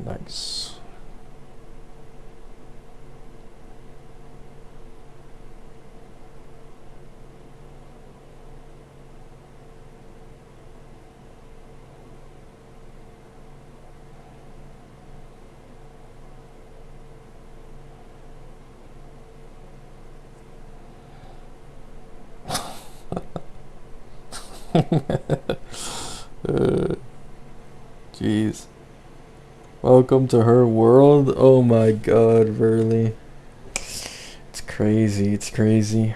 Nice. Jeez. Welcome to her world. Oh my god, Verly. It's crazy, it's crazy.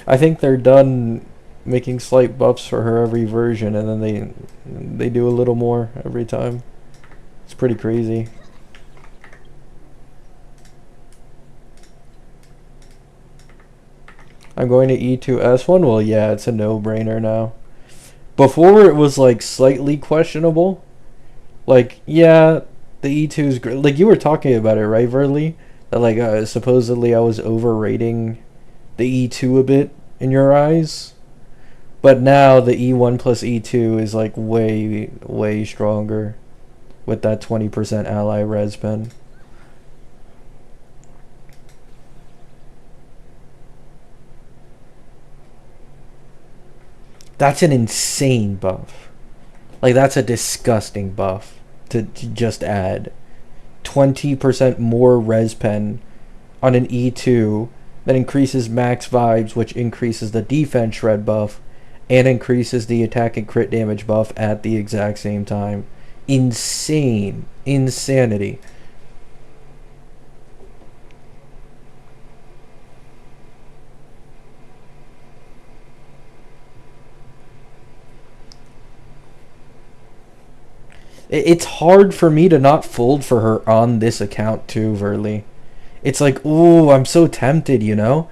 I think they're done making slight buffs for her every version, and then they do a little more every time. It's pretty crazy. I'm going to E2 S1. Well, yeah, it's a no-brainer now. Before it was like slightly questionable. Like, yeah, the E2 is great. Like you were talking about it, right, Verly? That like supposedly I was overrating the E2 a bit in your eyes. But now the E1 plus E2 is like way stronger with that 20% ally res pen. That's an insane buff. Like that's a disgusting buff to just add 20% more res pen on an E2 that increases max vibes, which increases the defense shred buff and increases the attack and crit damage buff at the exact same time. Insane. Insanity. It's hard for me to not fold for her on this account too, Verly. It's like, ooh, I'm so tempted, you know?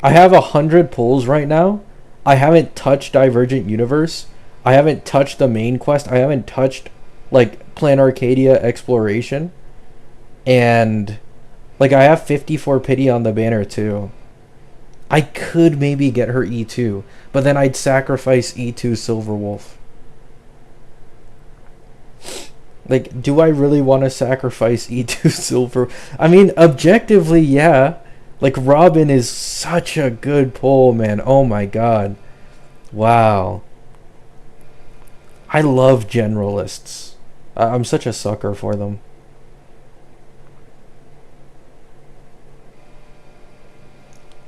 I have 100 pulls right now. I haven't touched Divergent Universe. I haven't touched the main quest. I haven't touched, like, Plan Arcadia Exploration. And, like, I have 54 pity on the banner, too. I could maybe get her E2, but then I'd sacrifice E2 Silverwolf. Like, do I really want to sacrifice E2 Silver? I mean, objectively, yeah. Like, Robin is such a good pull, man. Oh my god. Wow. I love generalists. I'm such a sucker for them.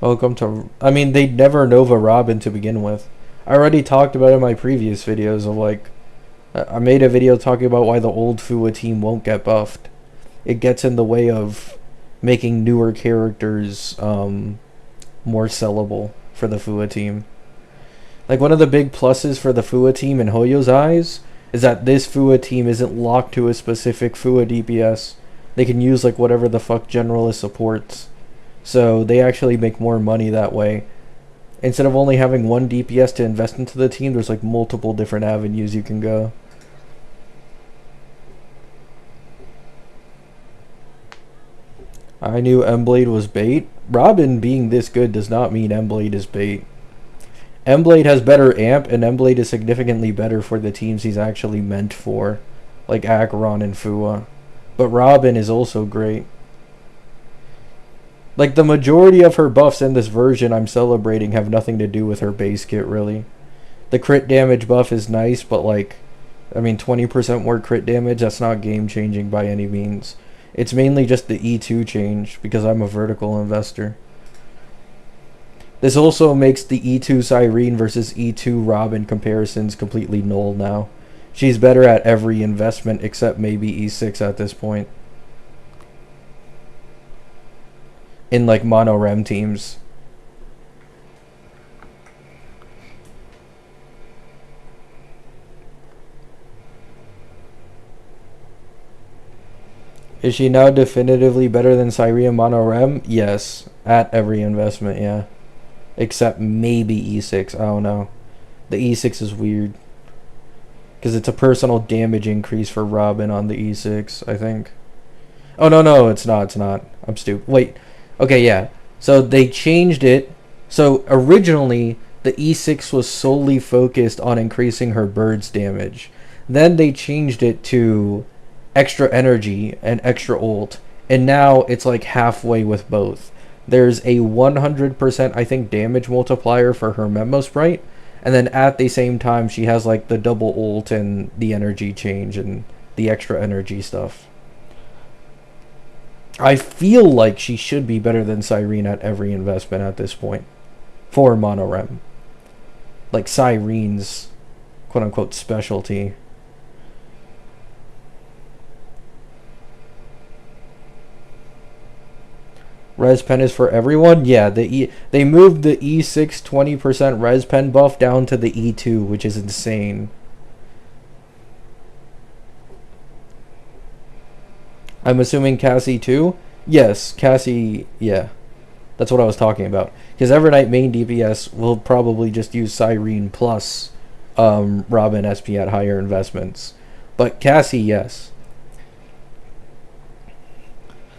Welcome to... I mean, they'd never Nova Robin to begin with. I already talked about it in my previous videos of, like... I made a video talking about why the old Fua team won't get buffed. It gets in the way of making newer characters more sellable for the Fua team. Like, one of the big pluses for the Fua team in Hoyo's eyes is that this Fua team isn't locked to a specific Fua DPS. They can use, like, whatever the fuck Generalist supports. So they actually make more money that way. Instead of only having one DPS to invest into the team, there's, like, multiple different avenues you can go. I knew Emblade was bait. Robin being this good does not mean Emblade is bait. Emblade has better amp, and Emblade is significantly better for the teams he's actually meant for, like Acheron and Fua. But Robin is also great. Like, the majority of her buffs in this version I'm celebrating have nothing to do with her base kit, really. The crit damage buff is nice, but, like, I mean, 20% more crit damage, that's not game-changing by any means. It's mainly just the E2 change, because I'm a vertical investor. This also makes the E2 Cyrene versus E2 Robin comparisons completely null now. She's better at every investment except maybe E6 at this point. In, like, mono-rem teams. Is she now definitively better than Cyrene Monorem? Yes. At every investment, yeah. Except maybe E6. I don't know. The E6 is weird. Because it's a personal damage increase for Robin on the E6, I think. Oh, no, it's not. It's not. I'm stupid. Wait. Okay, yeah. So they changed it. So originally, the E6 was solely focused on increasing her bird's damage. Then they changed it to extra energy and extra ult. And now it's like halfway with both. There's a 100%, I think, damage multiplier for her Memo Sprite. And then at the same time, she has like the double ult and the energy change and the extra energy stuff. I feel like she should be better than Cyrene at every investment at this point. For Monorem. Like Cyrene's quote-unquote specialty. Res pen is for everyone? Yeah, they moved the E6 20% res pen buff down to the E2, which is insane. I'm assuming Cassie too? Yes, Cassie, yeah. That's what I was talking about. Because Evernight main DPS will probably just use Cyrene plus Robin SP at higher investments. But Cassie, yes.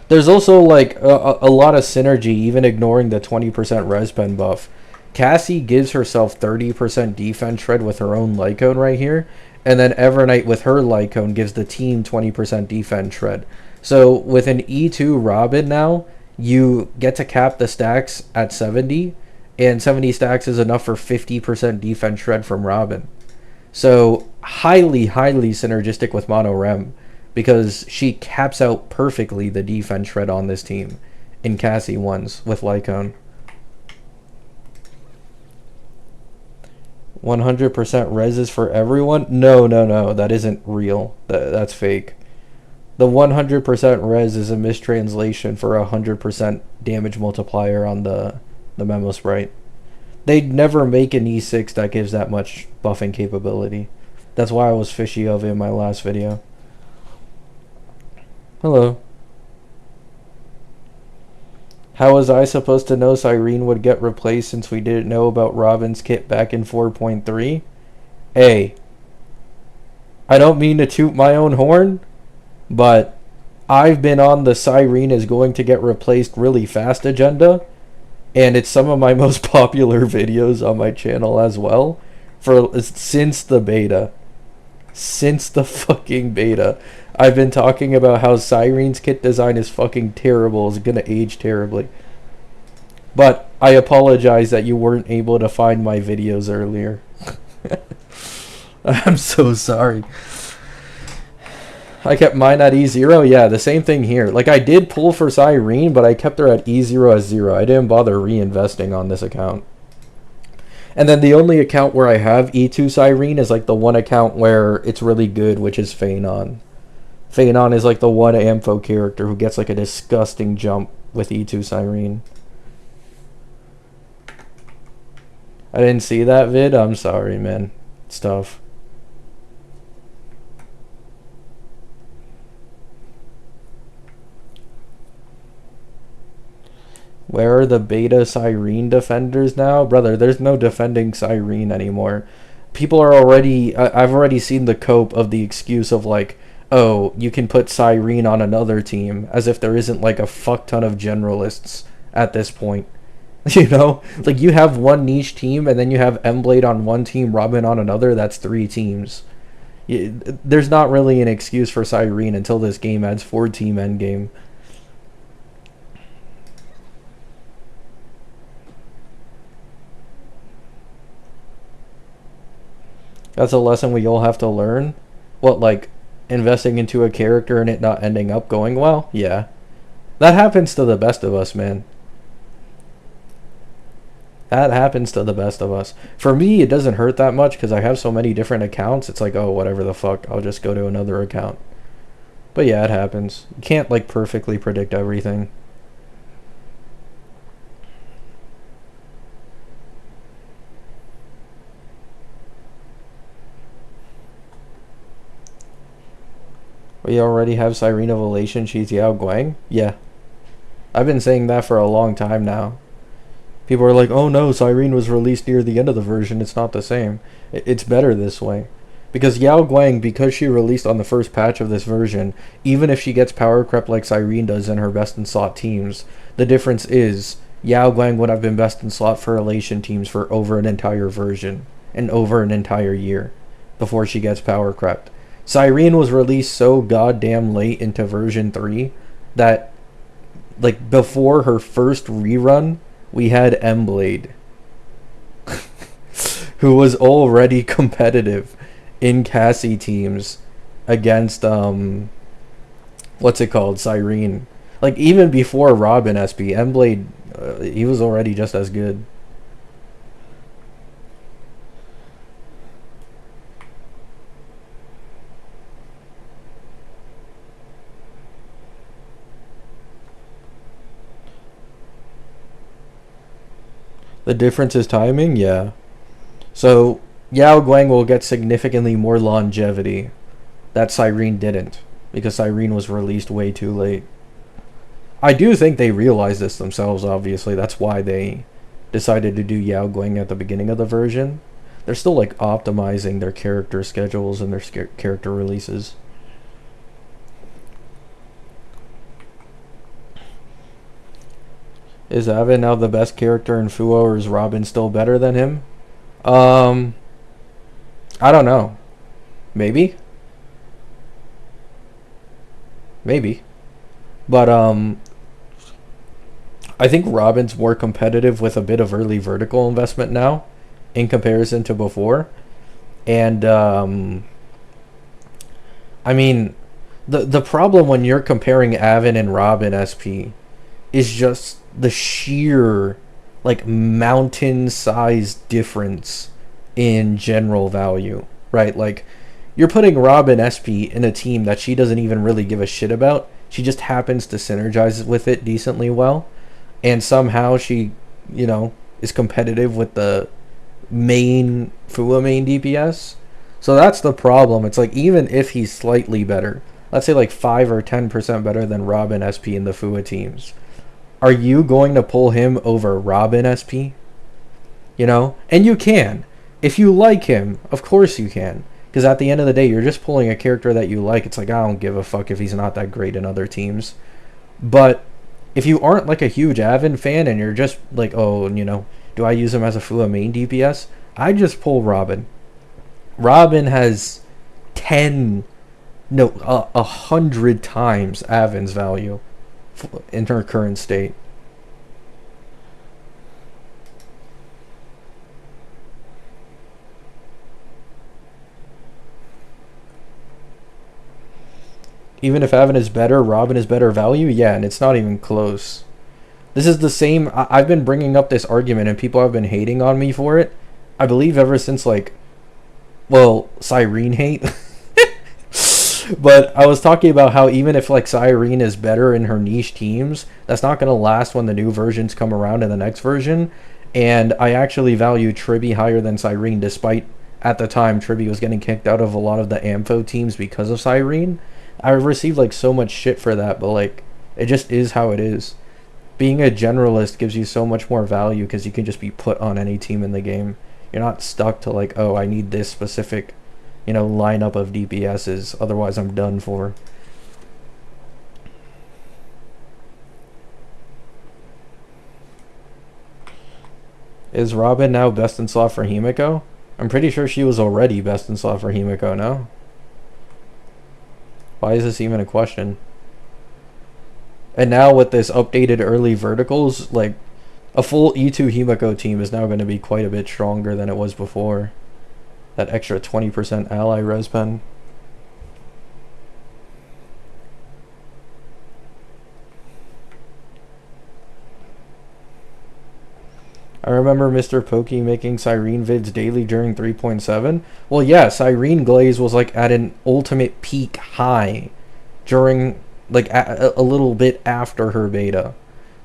There's also like a lot of synergy, even ignoring the 20% res pen buff. Cassie gives herself 30% defense shred with her own Lycone right here. And then Evernight with her Lycone gives the team 20% defense shred. So with an E2 Robin now, you get to cap the stacks at 70, and 70 stacks is enough for 50% defense shred from Robin. So highly synergistic with Mono Rem, because she caps out perfectly the defense shred on this team in Cassie ones with Lycone. 100% res is for everyone? No, that isn't real. That's fake. The 100% res is a mistranslation for 100% damage multiplier on the Memo Sprite. They'd never make an E6 that gives that much buffing capability. That's why I was fishy of it in my last video. Hello. How was I supposed to know Cyrene would get replaced since we didn't know about Robin's kit back in 4.3? Hey, I don't mean to toot my own horn, but I've been on the Cyrene is going to get replaced really fast agenda, and it's some of my most popular videos on my channel as well since the beta. Since the fucking beta, I've been talking about how Cyrene's kit design is fucking terrible, is gonna age terribly. But I apologize that you weren't able to find my videos earlier. I'm so sorry. I kept mine at E0. Yeah, the same thing here. Like, I did pull for Cyrene, but I kept her at E0 as 0. I didn't bother reinvesting on this account. And then the only account where I have E2 Cyrene is like the one account where it's really good, which is Phanon. Phanon is like the one Ampho character who gets like a disgusting jump with E2 Cyrene. I didn't see that vid. I'm sorry, man. It's tough. Where are the beta Cyrene defenders now? Brother, there's no defending Cyrene anymore. People are already... I've already seen the cope of the excuse of like, oh, you can put Cyrene on another team, as if there isn't like a fuck ton of generalists at this point. You know? Like, you have one niche team, and then you have M-Blade on one team, Robin on another. That's 3 teams. There's not really an excuse for Cyrene until this game adds 4-team endgame. That's a lesson we all have to learn. What, like, investing into a character and it not ending up going well? Yeah. That happens to the best of us, man. That happens to the best of us. For me, it doesn't hurt that much because I have so many different accounts. It's like, oh, whatever the fuck, I'll just go to another account. But yeah, it happens. You can't, like, perfectly predict everything. We already have Cyrene Evolution, she's Yao Guang? Yeah. I've been saying that for a long time now. People are like, oh no, Cyrene was released near the end of the version, it's not the same. It's better this way. Because Yao Guang, because she released on the first patch of this version, even if she gets power crept like Cyrene does in her best in slot teams, the difference is Yao Guang would have been best in slot for Elation teams for over an entire version and over an entire year before she gets power crept. Cyrene was released so goddamn late into version 3 that, like, before her first rerun, we had M-Blade, who was already competitive in Cassie teams against, what's it called, Cyrene. Like, even before Robin SP, M-Blade, he was already just as good. The difference is timing? Yeah. So, Yao Guang will get significantly more longevity that Cyrene didn't, because Cyrene was released way too late. I do think they realized this themselves, obviously. That's why they decided to do Yao Guang at the beginning of the version. They're still, like, optimizing their character schedules and their character releases. Is Aven now the best character in Fuo, or is Robin still better than him? I don't know. Maybe. Maybe. But, I think Robin's more competitive with a bit of early vertical investment now in comparison to before. And, I mean, the problem when you're comparing Aven and Robin SP is just the sheer, like, mountain-sized difference in general value, right? Like, you're putting Robin SP in a team that she doesn't even really give a shit about. She just happens to synergize with it decently well, and somehow she, you know, is competitive with the main Fua main DPS. So that's the problem. It's like, even if he's slightly better, let's say like 5 or 10% better than Robin SP in the Fua teams, are you going to pull him over Robin SP? You know? And you can. If you like him, of course you can. Because at the end of the day, you're just pulling a character that you like. It's like, I don't give a fuck if he's not that great in other teams. But if you aren't like a huge Aven fan and you're just like, oh, you know, do I use him as a Fua main DPS? I just pull Robin. Robin has 100 times Aven's value in her current state. Even if Aven is better, Robin is better value? Yeah, and it's not even close. This is the same... I've been bringing up this argument and people have been hating on me for it. I believe ever since, like... Well, Cyrene hate. But I was talking about how even if, like, Cyrene is better in her niche teams, that's not going to last when the new versions come around in the next version. And I actually value Tribby higher than Cyrene, despite, at the time, Tribby was getting kicked out of a lot of the Ampho teams because of Cyrene. I received, like, so much shit for that, but, like, it just is how it is. Being a generalist gives you so much more value because you can just be put on any team in the game. You're not stuck to, like, oh, I need this specific, you know, lineup of DPSs, otherwise I'm done for. Is Robin now best in slot for Himiko? I'm pretty sure she was already best in slot for Himiko, no? Why is this even a question? And now with this updated early verticals, like, a full E2 Himiko team is now going to be quite a bit stronger than it was before. That extra 20% ally res pen. I remember Mr. Pokey making Cyrene vids daily during 3.7. Well, yeah, Cyrene Glaze was like at an ultimate peak high during, like, a little bit after her beta.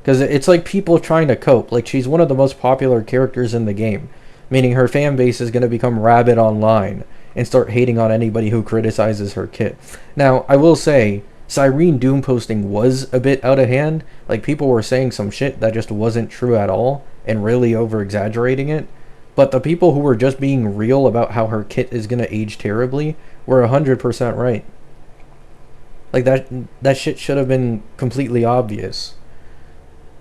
Because it's like people trying to cope. Like, she's one of the most popular characters in the game. Meaning her fan base is going to become rabid online. and start hating on anybody who criticizes her kit. Now, I will say, Cyrene Doom posting was a bit out of hand. Like, people were saying some shit that just wasn't true at all and really over exaggerating it. But the people who were just being real about how her kit is gonna age terribly were 100% right. Like, that shit should have been completely obvious.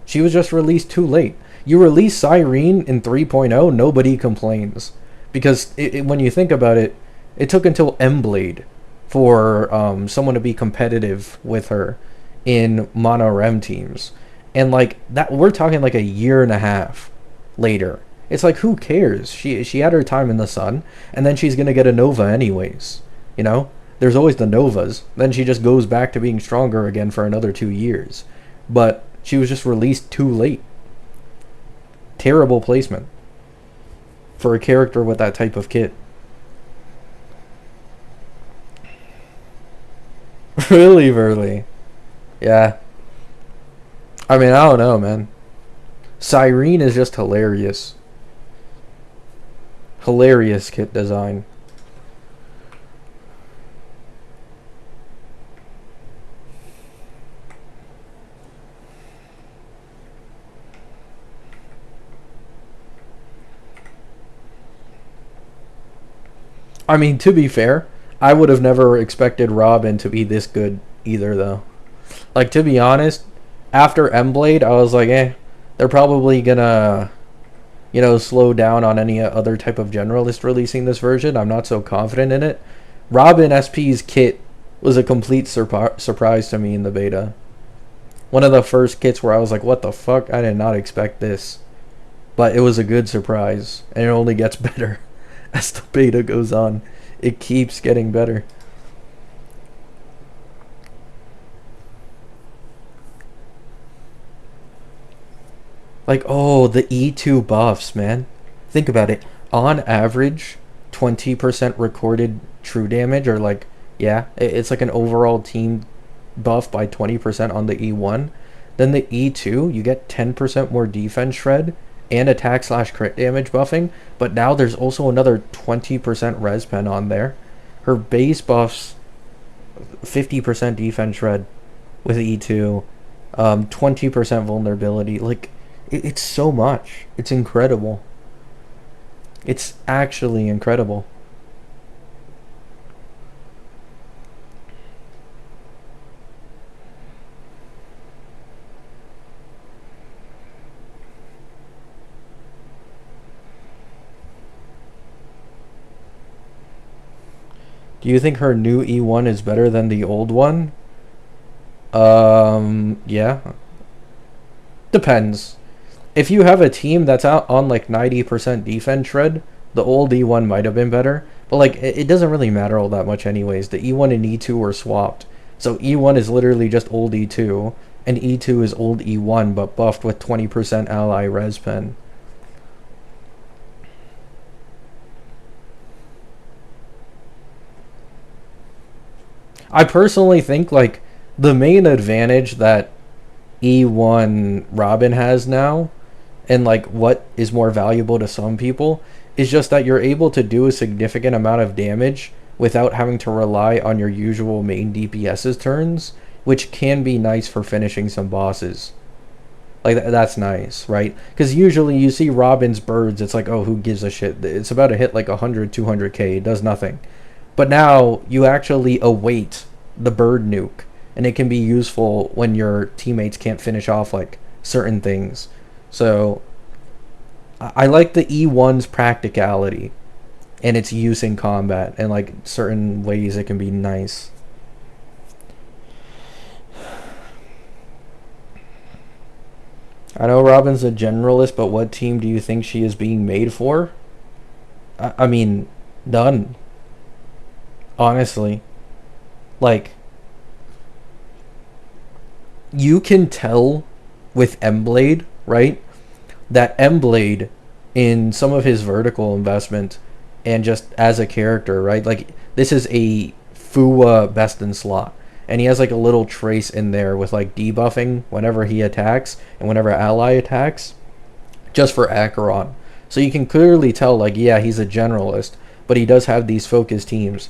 She was just released too late. You release Cyrene in 3.0, nobody complains. Because when you think about it, it took until Emblade for someone to be competitive with her in mono rem teams. And like that, we're talking like a year and a half later. It's like, who cares? She had her time in the sun, and then she's gonna get a Nova anyways. You know? There's always the Novas. Then she just goes back to being stronger again for another 2 years. But she was just released too late. Terrible placement for a character with that type of kit. Really, Verly? Yeah. I mean, I don't know, man. Cyrene is just hilarious. Hilarious kit design. I mean, to be fair, I would have never expected Robin to be this good either, though. Like, to be honest, after Emblade, I was like, they're probably gonna, you know, slow down on any other type of generalist releasing this version. I'm not so confident in it. Robin SP's kit was a complete surprise to me in the beta. One of the first kits where I was like, what the fuck? I did not expect this. But it was a good surprise, and it only gets better as the beta goes on. It keeps getting better. Like, oh, the E2 buffs, man. Think about it. On average, 20% recorded true damage, or like, yeah, it's like an overall team buff by 20% on the E1. Then the E2, you get 10% more defense shred and attack/crit damage buffing, but now there's also another 20% res pen on there. Her base buffs 50% defense shred with E2, 20% vulnerability. Like, it's so much. It's incredible. It's actually incredible. Do you think her new E1 is better than the old one? Yeah. Depends. If you have a team that's out on like 90% defense shred, the old E1 might have been better. But like, it doesn't really matter all that much anyways. The E1 and E2 were swapped. So E1 is literally just old E2, and E2 is old E1 but buffed with 20% ally res pen. I personally think like the main advantage that E1 Robin has now, and like what is more valuable to some people, is just that you're able to do a significant amount of damage without having to rely on your usual main DPS's turns, which can be nice for finishing some bosses. Like, that's nice, right? Because usually you see Robin's birds, it's like, oh, who gives a shit? It's about to hit like 100, 200k, it does nothing. But now you actually await the bird nuke, and it can be useful when your teammates can't finish off like certain things. So I like the E1's practicality and its use in combat, and like certain ways it can be nice. I know Robin's a generalist, but what team do you think she is being made for? I mean, none. Honestly. Like, you can tell with Emblade, right? That Emblade, in some of his vertical investment and just as a character, right? Like, this is a Fua best in slot. And he has like a little trace in there with like debuffing whenever he attacks and whenever ally attacks, just for Acheron. So you can clearly tell, like, yeah, he's a generalist. but he does have these focused teams.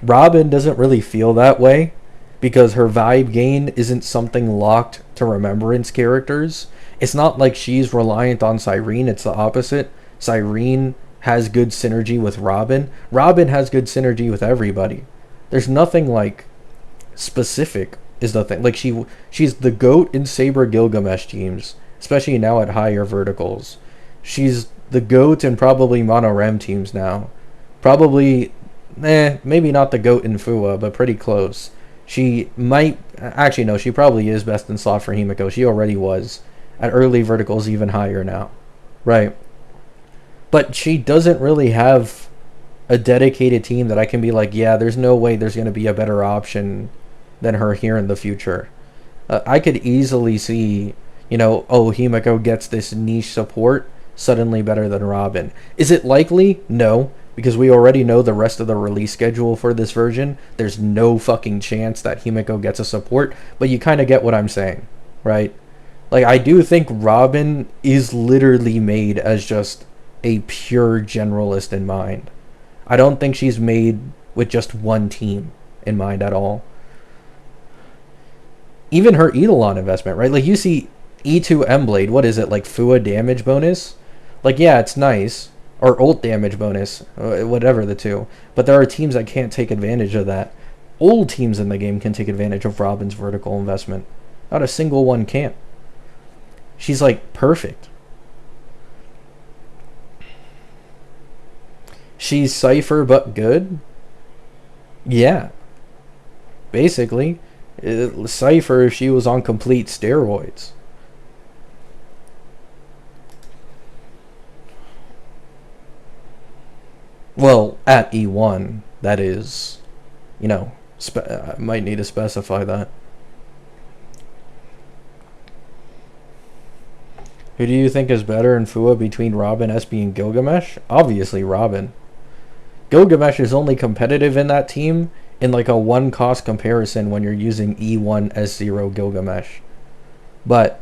Robin doesn't really feel that way because her vibe gain isn't something locked to remembrance characters. It's not like she's reliant on Cyrene, it's the opposite. Cyrene has good synergy with Robin. Robin has good synergy with everybody. There's nothing like specific is the thing. Like she's the GOAT in Saber Gilgamesh teams, especially now at higher verticals. She's the GOAT in probably Mono Rem teams now. Probably maybe not the GOAT in Fua, but pretty close. She might actually no, she probably is best in slot for Himiko. She already was. At early verticals even higher now. Right. But she doesn't really have a dedicated team that I can be like, yeah, there's no way there's going to be a better option than her here in the future. I could easily see, Himiko gets this niche support suddenly better than Robin. Is it likely? No, because we already know the rest of the release schedule for this version. There's no fucking chance that Himiko gets a support, but you kind of get what I'm saying, right? Like, I do think Robin is literally made as just a pure generalist in mind. I don't think she's made with just one team in mind at all. Even her Eidolon investment, right? Like, you see E2 Emblade, what is it, like Fua damage bonus? Like, yeah, it's nice. Or ult damage bonus, whatever the two. But there are teams that can't take advantage of that. Old teams in the game can take advantage of Robin's vertical investment. Not a single one can't. She's like perfect. She's Cypher but good? Yeah. Basically. Cypher if she was on complete steroids. Well, at E1, that is, I might need to specify that. Who do you think is better in Fua between Robin, SB, and Gilgamesh? Obviously Robin. Gilgamesh is only competitive in that team in like a one-cost comparison when you're using E1 S0 Gilgamesh. But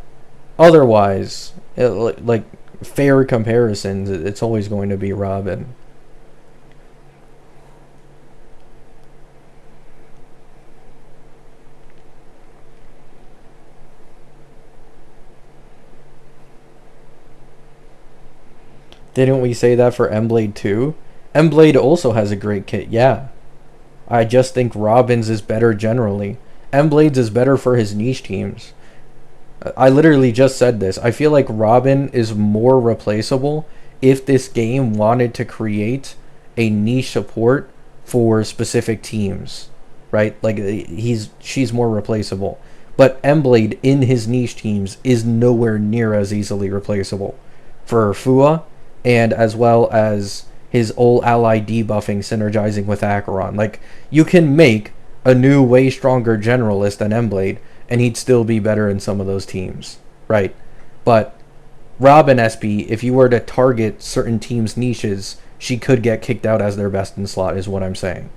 otherwise, like fair comparisons, it's always going to be Robin. Didn't we say that for Emblade too? Emblade also has a great kit, yeah. I just think Robin's is better generally. Emblade's is better for his niche teams. I literally just said this. I feel like Robin is more replaceable if this game wanted to create a niche support for specific teams, right? Like she's more replaceable. But Emblade in his niche teams is nowhere near as easily replaceable. For Fua, and as well as his old ally debuffing synergizing with Acheron. Like, you can make a new, way stronger generalist than Emblade, and he'd still be better in some of those teams, right? But Robin SP, if you were to target certain teams' niches, she could get kicked out as their best in slot, is what I'm saying.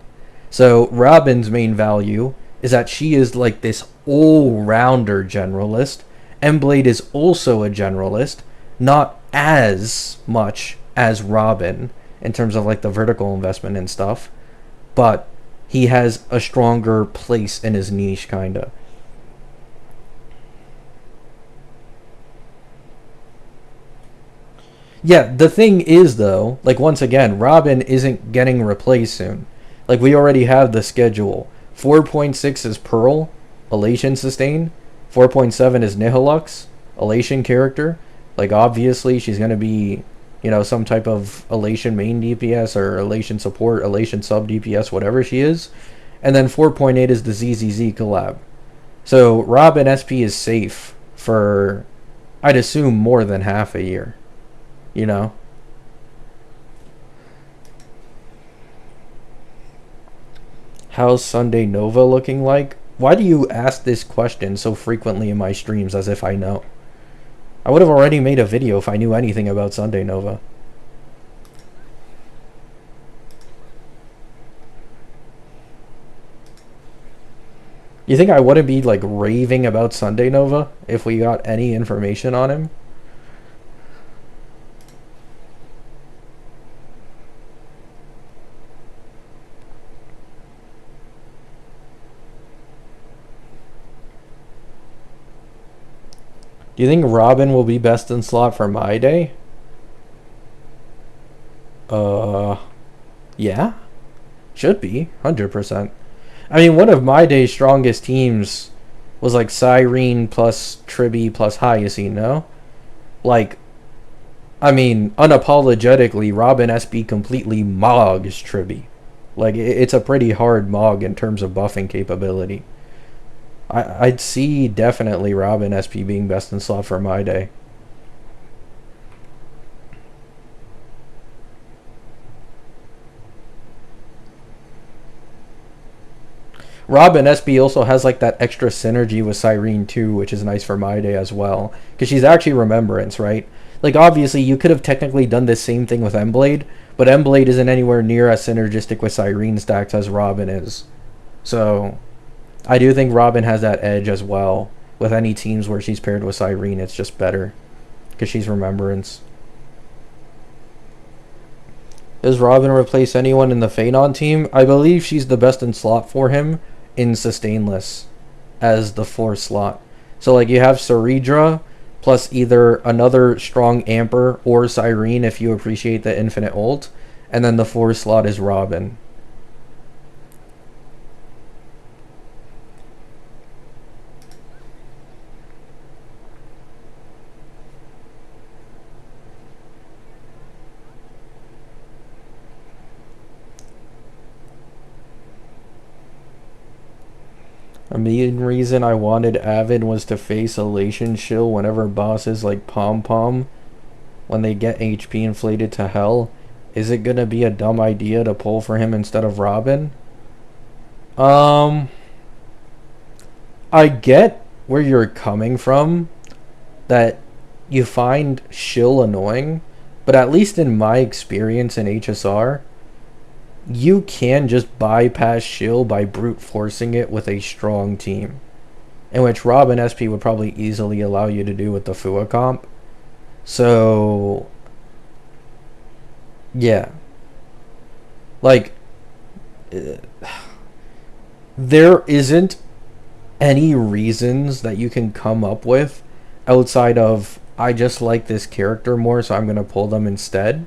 So Robin's main value is that she is like this all-rounder generalist. Emblade is also a generalist, not as much as Robin in terms of like the vertical investment and stuff, but he has a stronger place in his niche, kinda. Yeah, the thing is though, like once again, Robin isn't getting replaced soon. Like we already have the schedule. 4.6 is Pearl, Elation Sustain. 4.7 is Nihilux, Elation character. Like, obviously, she's going to be, some type of Elation main DPS or Elation support, Elation sub DPS, whatever she is. And then 4.8 is the ZZZ collab. So, Robin SP is safe for, I'd assume, more than half a year. How's Sunday Nova looking like? Why do you ask this question so frequently in my streams as if I know? I would have already made a video if I knew anything about Sunday Nova. You think I wouldn't be like raving about Sunday Nova if we got any information on him? Do you think Robin will be best in slot for my day? Uh, yeah, should be 100%. I mean, one of my day's strongest teams was like Cyrene plus Tribby plus Hyacine, no? Like, I mean, unapologetically, Robin SB completely mogs Tribby. Like, it's a pretty hard mog in terms of buffing capability. I'd see definitely Robin SP being best in slot for my day. Robin SB also has like that extra synergy with Cyrene too, which is nice for my day as well. Because she's actually Remembrance, right? Like obviously you could have technically done the same thing with Emblade, but Emblade isn't anywhere near as synergistic with Cyrene stacks as Robin is. So I do think Robin has that edge as well. With any teams where she's paired with Cyrene, it's just better. Because she's Remembrance. Does Robin replace anyone in the Phanon team? I believe she's the best in slot for him in Sustainless as the 4th slot. So like you have Ceridra plus either another strong Amper or Cyrene if you appreciate the infinite ult. And then the 4th slot is Robin. A main reason I wanted Aven was to face Elation Shill whenever bosses like Pom Pom, when they get HP inflated to hell. Is it gonna be a dumb idea to pull for him instead of Robin? I get where you're coming from, that you find Shill annoying, but at least in my experience in HSR, you can just bypass Shill by brute forcing it with a strong team. In which Robin SP would probably easily allow you to do with the Fua comp. So, yeah. Like, there isn't any reasons that you can come up with outside of, I just like this character more, so I'm going to pull them instead,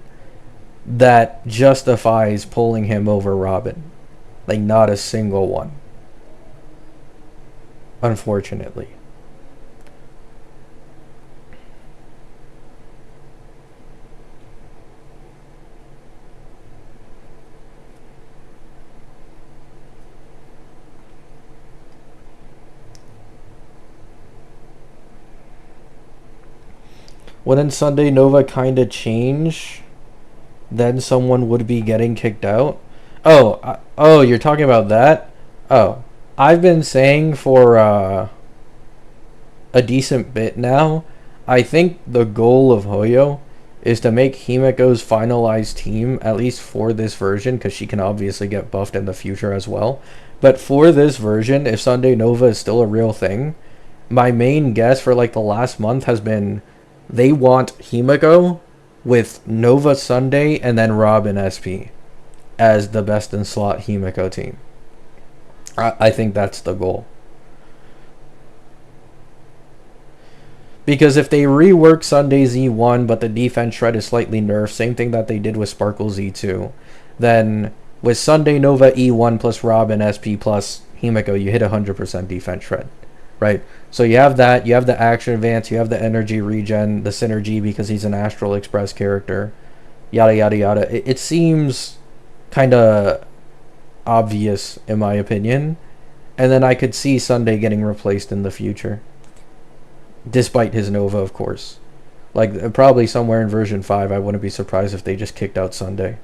that justifies pulling him over Robin. Like, not a single one. Unfortunately. Wouldn't Sunday Nova kinda change? Then someone would be getting kicked out? Oh, you're talking about that? Oh, I've been saying for a decent bit now, I think the goal of Hoyo is to make Himiko's finalized team, at least for this version, because she can obviously get buffed in the future as well. But for this version, if Sunday Nova is still a real thing, my main guess for like the last month has been they want Himiko with Nova Sunday and then Robin SP as the best in slot Himiko team. I think that's the goal. Because if they rework Sunday Z1 but the defense shred is slightly nerfed, same thing that they did with Sparkle Z2, then with Sunday Nova E1 plus Robin SP plus Himiko, you hit 100% defense shred. Right? So you have that, you have the action advance, you have the energy regen, the synergy because he's an Astral Express character, yada yada yada. It seems kind of obvious in my opinion. And then I could see Sunday getting replaced in the future. Despite his Nova, of course. Like, probably somewhere in version 5, I wouldn't be surprised if they just kicked out Sunday.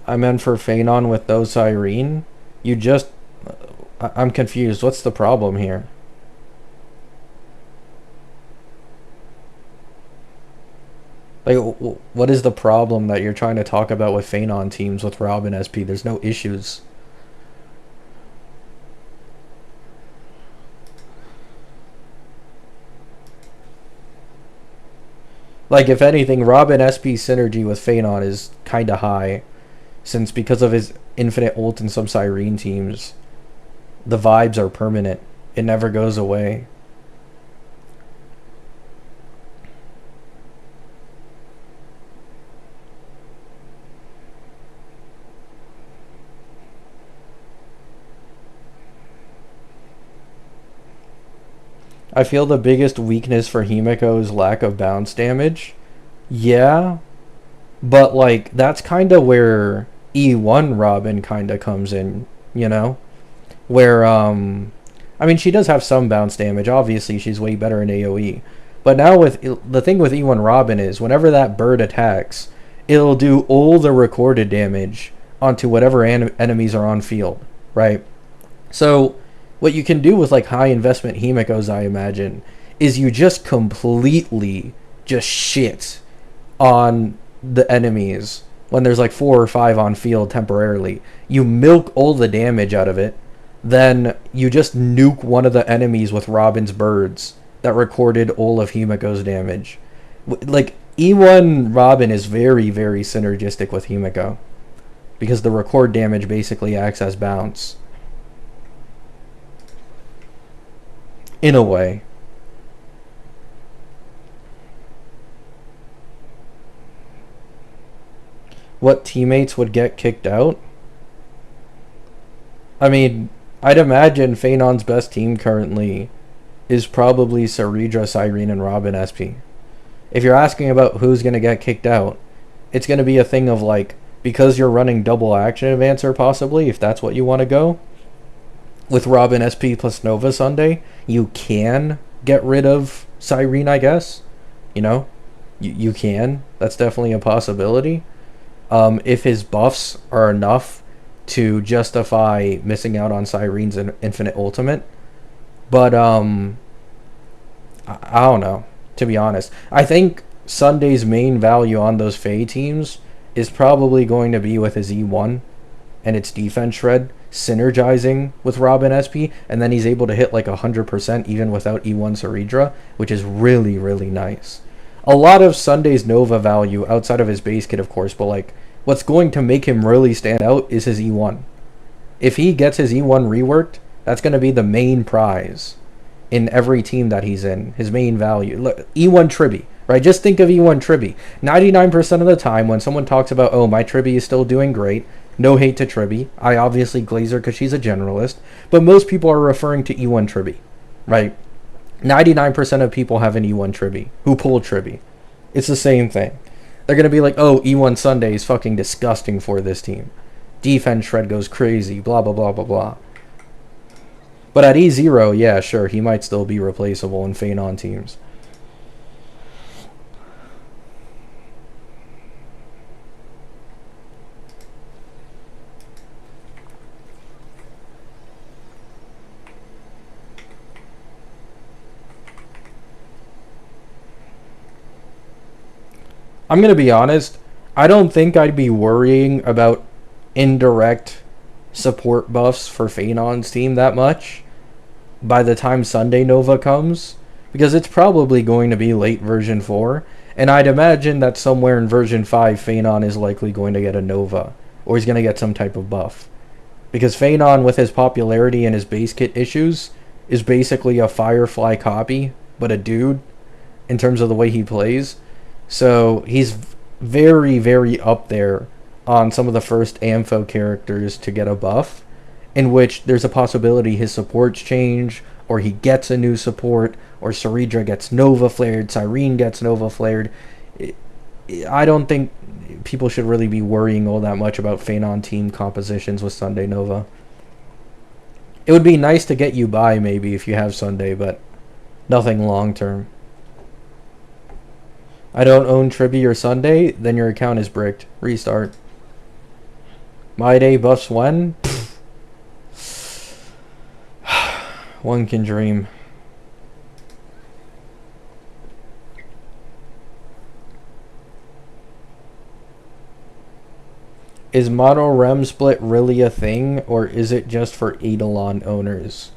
I meant for Phanon with those Irene. You just... I'm confused. What's the problem here? Like, what is the problem that you're trying to talk about with Phenon teams with Robin SP? There's no issues. Like, if anything, Robin SP synergy with Phenon is kind of high, since because of his infinite ult and some Cyrene teams, the vibes are permanent. It never goes away. I feel the biggest weakness for Himeko is lack of bounce damage. Yeah, but like that's kind of where E1 Robin kind of comes in, you know? Where I mean she does have some bounce damage. Obviously, she's way better in AoE. But now with the thing with E1 Robin is whenever that bird attacks, it'll do all the recorded damage onto whatever enemies are on field, right? So what you can do with like high investment Himekos, I imagine, is you just completely just shit on the enemies when there's like 4 or 5 on field temporarily. You milk all the damage out of it, then you just nuke one of the enemies with Robin's birds that recorded all of Himeko's damage. Like E1 Robin is very, very synergistic with Himeko because the record damage basically acts as bounce. In a way. What teammates would get kicked out? I mean, I'd imagine Phenon's best team currently is probably Saridra, Cyrene, and Robin SP. If you're asking about who's going to get kicked out, it's going to be a thing of like, because you're running double action advancer possibly, if that's what you want to go, with Robin SP plus Nova Sunday, you can get rid of Cyrene, I guess. You know? You can. That's definitely a possibility. If his buffs are enough to justify missing out on Cyrene's infinite ultimate. But, I don't know, to be honest. I think Sunday's main value on those Fae teams is probably going to be with his E1 and its defense shred synergizing with Robin SP, and then he's able to hit like 100% even without E1 Saridra, which is really, really nice. A lot of Sunday's Nova value outside of his base kit, of course, but like what's going to make him really stand out is his E1. If he gets his E1 reworked, that's going to be the main prize in every team that he's in. His main value. Look, E1 Tribby, right? Just think of E1 Tribby. 99% of the time when someone talks about, oh, my Tribby is still doing great, no hate to Tribby. I obviously glaze her because she's a generalist, but most people are referring to E1 Tribby, right? 99% of people have an E1 Tribby who pull Tribby. It's the same thing. They're going to be like, oh, E1 Sunday is fucking disgusting for this team. Defense shred goes crazy, blah, blah, blah, blah, blah. But at E0, yeah, sure, he might still be replaceable in Phenon teams. I'm going to be honest, I don't think I'd be worrying about indirect support buffs for Phenon's team that much by the time Sunday Nova comes, because it's probably going to be late version 4, and I'd imagine that somewhere in version 5 Phenon is likely going to get a Nova, or he's going to get some type of buff. Because Phenon, with his popularity and his base kit issues, is basically a Firefly copy, but a dude, in terms of the way he plays. So he's very, very up there on some of the first Ampho characters to get a buff, in which there's a possibility his supports change, or he gets a new support, or Saridra gets Nova flared, Cyrene gets Nova flared. I don't think people should really be worrying all that much about Phenon team compositions with Sunday Nova. It would be nice to get you by maybe if you have Sunday, but nothing long term. I don't own Tribby or Sunday, then your account is bricked. Restart. My day buffs when? One can dream. Is mono rem split really a thing, or is it just for Eidolon owners?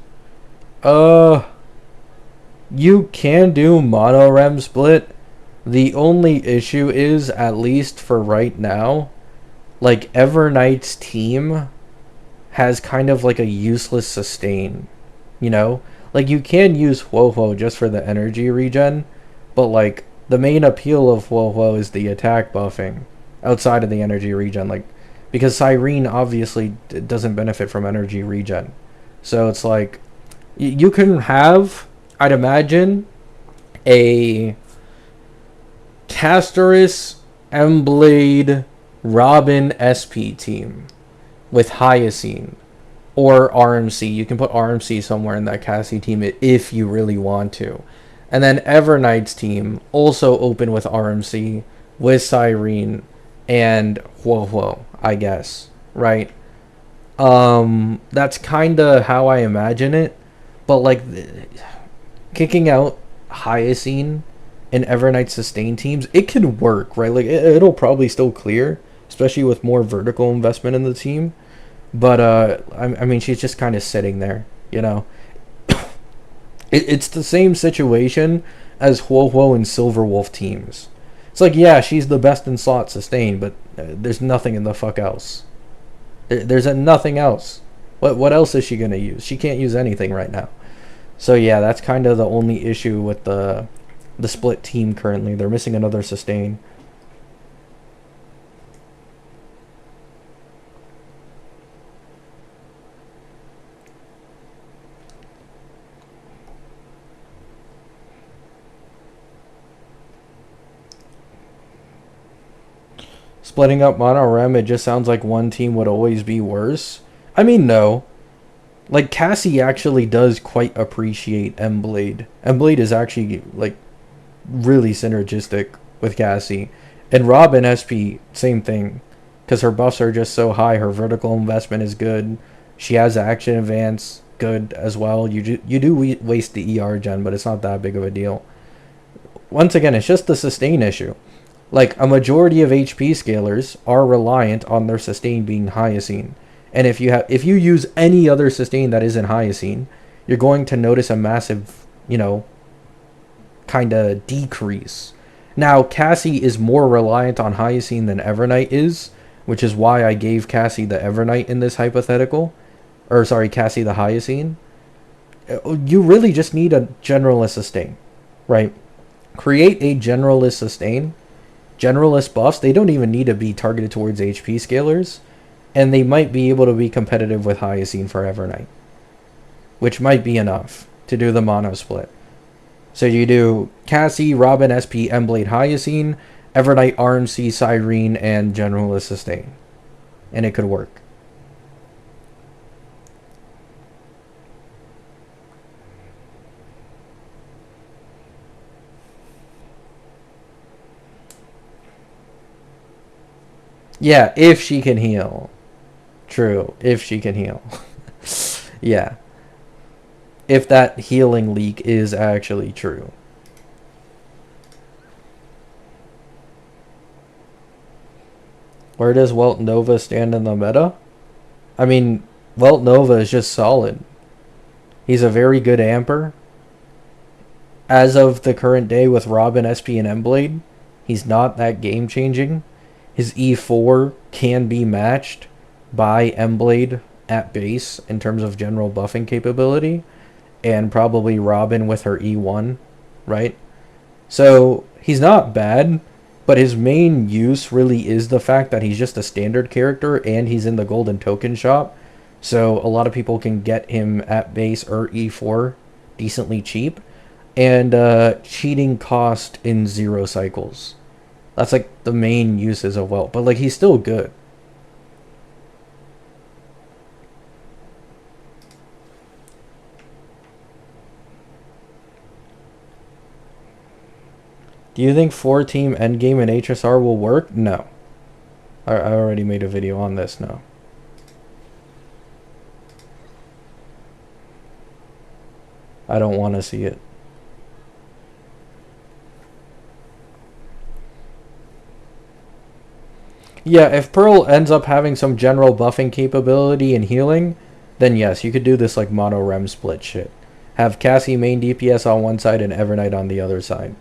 Uh, you can do mono rem split. The only issue is, at least for right now, like Everknight's team has kind of like a useless sustain, you know? Like you can use Huohuo just for the energy regen, but like the main appeal of Huohuo is the attack buffing outside of the energy regen, like because Cyrene obviously doesn't benefit from energy regen. So it's like you can have, I'd imagine, a Castorus, Emblade, Robin SP team with Hyacine or RMC. You can put RMC somewhere in that Cassie team if you really want to. And then Everknight's team also open with RMC, with Cyrene, and Huohuo, I guess. Right? That's kind of how I imagine it. But like, kicking out Hyacine and Everknight sustain teams, it can work, right? Like, it'll probably still clear, especially with more vertical investment in the team. But I mean, she's just kind of sitting there, you know. It's the same situation as Huohuo and Silverwolf teams. It's like, yeah, she's the best in slot sustain, but there's nothing in the fuck else. There's nothing else. What else is she gonna use? She can't use anything right now. So yeah, that's kind of the only issue with the split team currently. They're missing another sustain. Splitting up mono rem, it just sounds like one team would always be worse. I mean, no. Like, Cassie actually does quite appreciate Emblade. Emblade is actually, like, really synergistic with Cassie. And Robin SP, same thing. Because her buffs are just so high, her vertical investment is good. She has action advance, good as well. You do waste the ER gen, but it's not that big of a deal. Once again, it's just the sustain issue. Like, a majority of HP scalers are reliant on their sustain being Hyacine. And if you use any other sustain that isn't Hyacine, you're going to notice a massive, you know, kind of decrease. Now, Cassie is more reliant on Hyacine than Everknight is, which is why I gave Cassie the Everknight in this hypothetical. Or, sorry, Cassie the Hyacine. You really just need a generalist sustain, right? Create a generalist sustain. Generalist buffs, they don't even need to be targeted towards HP scalers, and they might be able to be competitive with Hyacine for Everknight, which might be enough to do the mono split. So you do Cassie, Robin, SP, Emblade, Hyacine, Everknight, RMC, Cyrene, and generalist sustain, and it could work. Yeah, if she can heal. True, if she can heal. Yeah. If that healing leak is actually true. Where does Welt Nova stand in the meta? I mean, Welt Nova is just solid. He's a very good amper. As of the current day with Robin, SP, and Emblade, he's not that game-changing. His E4 can be matched by Emblade at base in terms of general buffing capability, and probably Robin with her E1, right? So he's not bad, but his main use really is the fact that he's just a standard character and he's in the golden token shop. So a lot of people can get him at base or E4 decently cheap, and cheating cost in 0 cycles. That's like the main uses of Welt, but like he's still good. Do you think 4-team endgame in HSR will work? No. I already made a video on this, no. I don't want to see it. Yeah, if Pearl ends up having some general buffing capability and healing, then yes, you could do this like mono rem split shit. Have Cassie main DPS on one side and Evernight on the other side.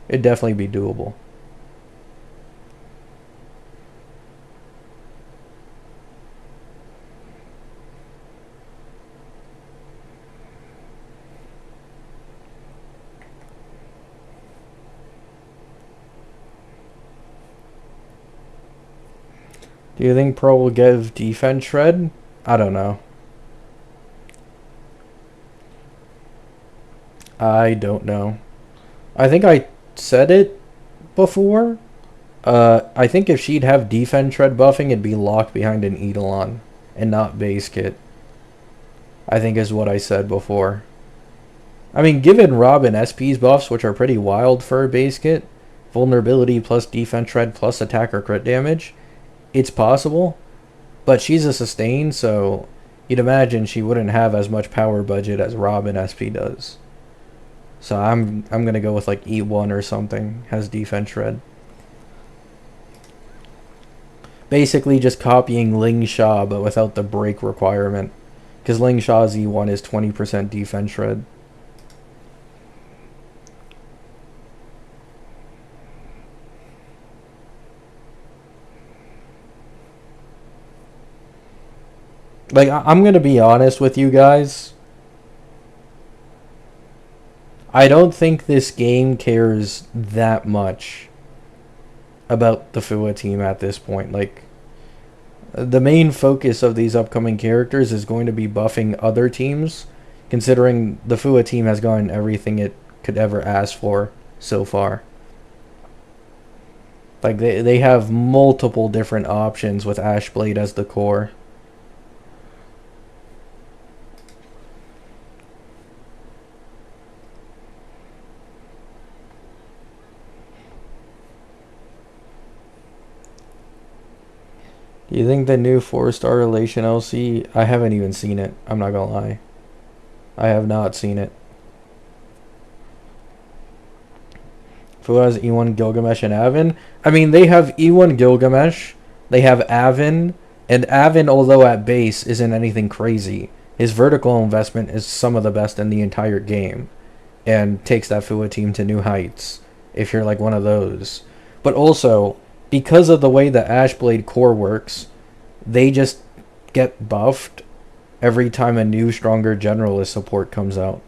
It'd definitely be doable. Do you think Pro will give defense shred? I don't know. I don't know. I think I said it before. I think if she'd have defense shred buffing, it'd be locked behind an Eidolon and not base kit. I think is what I said before. I mean, given Robin SP's buffs, which are pretty wild for a base kit, vulnerability plus defense shred plus attack or crit damage, it's possible, but she's a sustain, so you'd imagine she wouldn't have as much power budget as Robin SP does. So I'm gonna go with like E1 or something, has defense shred. Basically just copying Ling Sha, but without the break requirement, because Ling Sha's E1 is 20% defense shred. Like, I'm gonna be honest with you guys. I don't think this game cares that much about the Fua team at this point. Like, the main focus of these upcoming characters is going to be buffing other teams, considering the Fua team has gotten everything it could ever ask for so far. Like, they have multiple different options with Ashblade as the core. Do you think the new 4-star relation LC? I haven't even seen it. I'm not gonna lie. I have not seen it. Fua has E1 Gilgamesh and Aven. I mean, they have E1 Gilgamesh. They have Aven. And Aven, although at base, isn't anything crazy. His vertical investment is some of the best in the entire game. And takes that Fua team to new heights. If you're like one of those. But also, because of the way the Ashblade core works, they just get buffed every time a new stronger generalist support comes out.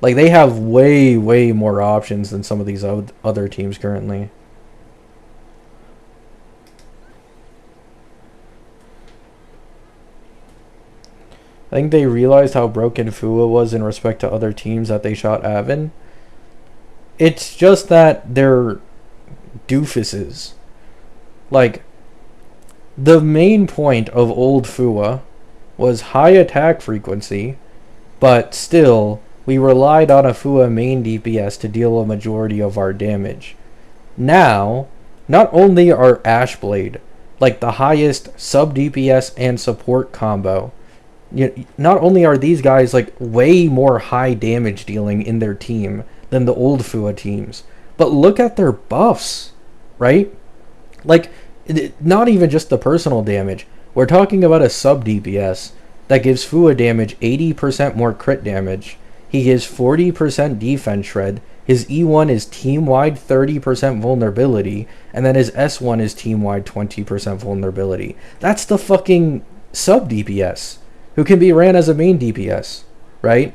Like, they have way, way more options than some of these other teams currently. I think they realized how broken Fua was in respect to other teams that they shot Aven. It's just that they're doofuses. Like, the main point of old Fua was high attack frequency, but still, we relied on a Fua main DPS to deal a majority of our damage. Now, not only are Ashblade like the highest sub DPS and support combo, not only are these guys like way more high damage dealing in their team than the old Fua teams, but look at their buffs, right? Like, not even just the personal damage. We're talking about a sub DPS that gives Fua damage 80% more crit damage. He gives 40% defense shred. His E1 is team-wide 30% vulnerability. And then his S1 is team-wide 20% vulnerability. That's the fucking sub DPS, who can be ran as a main DPS, right?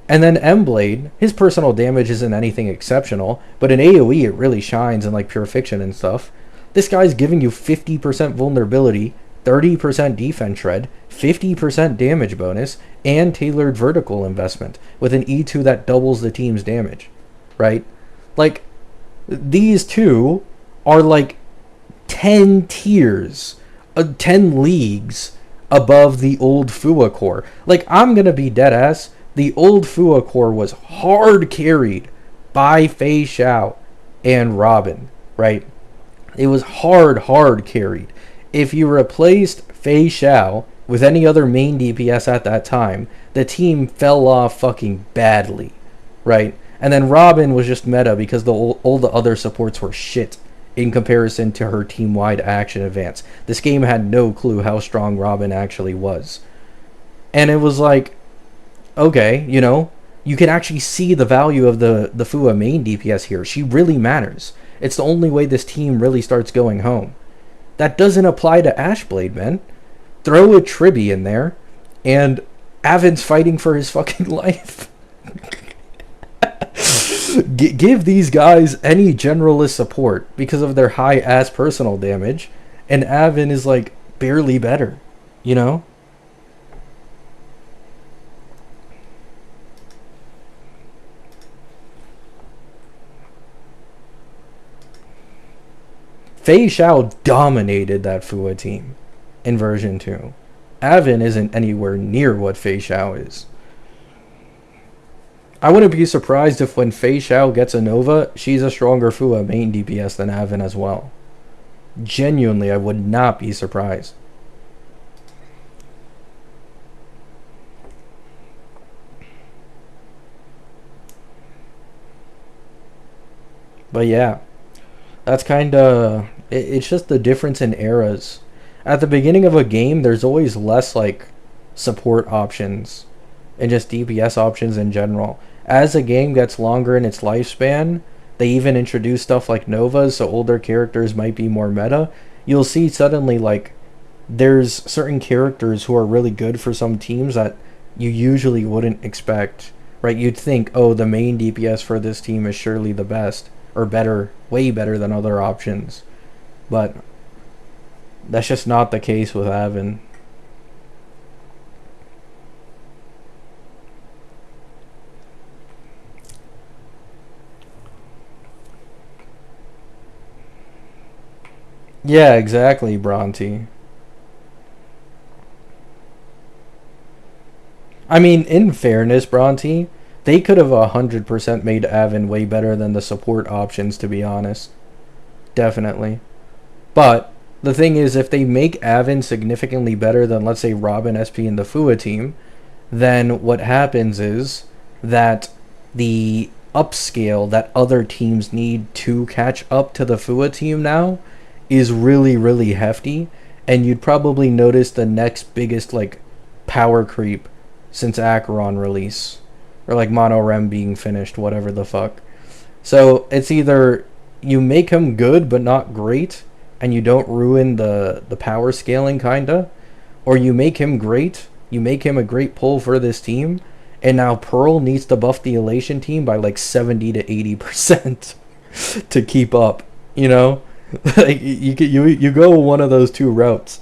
And then M-Blade, his personal damage isn't anything exceptional, but in AoE it really shines in like Pure Fiction and stuff. This guy's giving you 50% vulnerability, 30% defense shred, 50% damage bonus, and tailored vertical investment with an E2 that doubles the team's damage, right? Like, these two are like 10 tiers, 10 leagues above the old Fua core. Like, I'm gonna be dead ass. The old Fua core was hard carried by Fei Xiao and Robin, right? It was hard carried. If you replaced Fei Xiao with any other main DPS at that time, the team fell off fucking badly, right? And then Robin was just meta because all the other supports were shit in comparison to her team-wide action advance. This game had no clue how strong Robin actually was. And it was like, okay, you know, you can actually see the value of the Fua main DPS here. She really matters. It's the only way this team really starts going home. That doesn't apply to Ashblade, man. Throw a Tribby in there, and Aven's fighting for his fucking life. Give these guys any generalist support because of their high-ass personal damage, and Aven is, like, barely better, you know? Fei Xiao dominated that Fua team in version 2. Aven isn't anywhere near what Fei Xiao is. I wouldn't be surprised if when Fei Xiao gets a Nova, she's a stronger Fua main DPS than Aven as well. Genuinely, I would not be surprised. But yeah, that's kind of... It's just the difference in eras. At the beginning of a game, there's always less, like, support options and just DPS options in general. As a game gets longer in its lifespan, they even introduce stuff like Novas, so older characters might be more meta. You'll see suddenly, like, there's certain characters who are really good for some teams that you usually wouldn't expect, right? You'd think, oh, the main DPS for this team is surely the best, or better, way better than other options. But that's just not the case with Aven. Yeah, exactly, Bronte. I mean, in fairness, Bronte, they could have 100% made Aven way better than the support options, to be honest. Definitely. But the thing is, if they make Aven significantly better than, let's say, Robin, SP, and the Fua team, then what happens is that the upscale that other teams need to catch up to the Fua team now is really, really hefty, and you'd probably notice the next biggest, like, power creep since Acheron release, or like Mono Rem being finished, whatever the fuck. So it's either you make him good but not great, and you don't ruin the power scaling kinda, or you make him great, you make him a great pull for this team, and now Pearl needs to buff the Elation team by like 70 to 80% to keep up, you know? Like you go one of those two routes.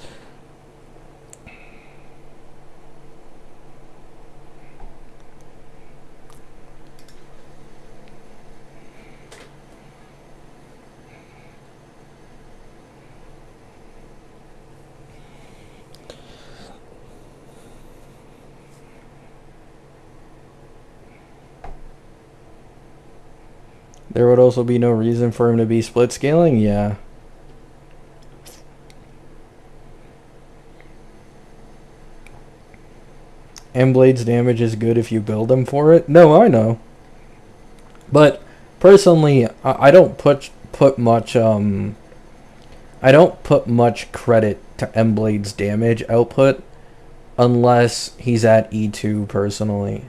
There would also be no reason for him to be split scaling, yeah. Mblade's damage is good if you build him for it. No, I know. But personally, I don't put much I don't put much credit to Mblade's damage output unless he's at E2 personally.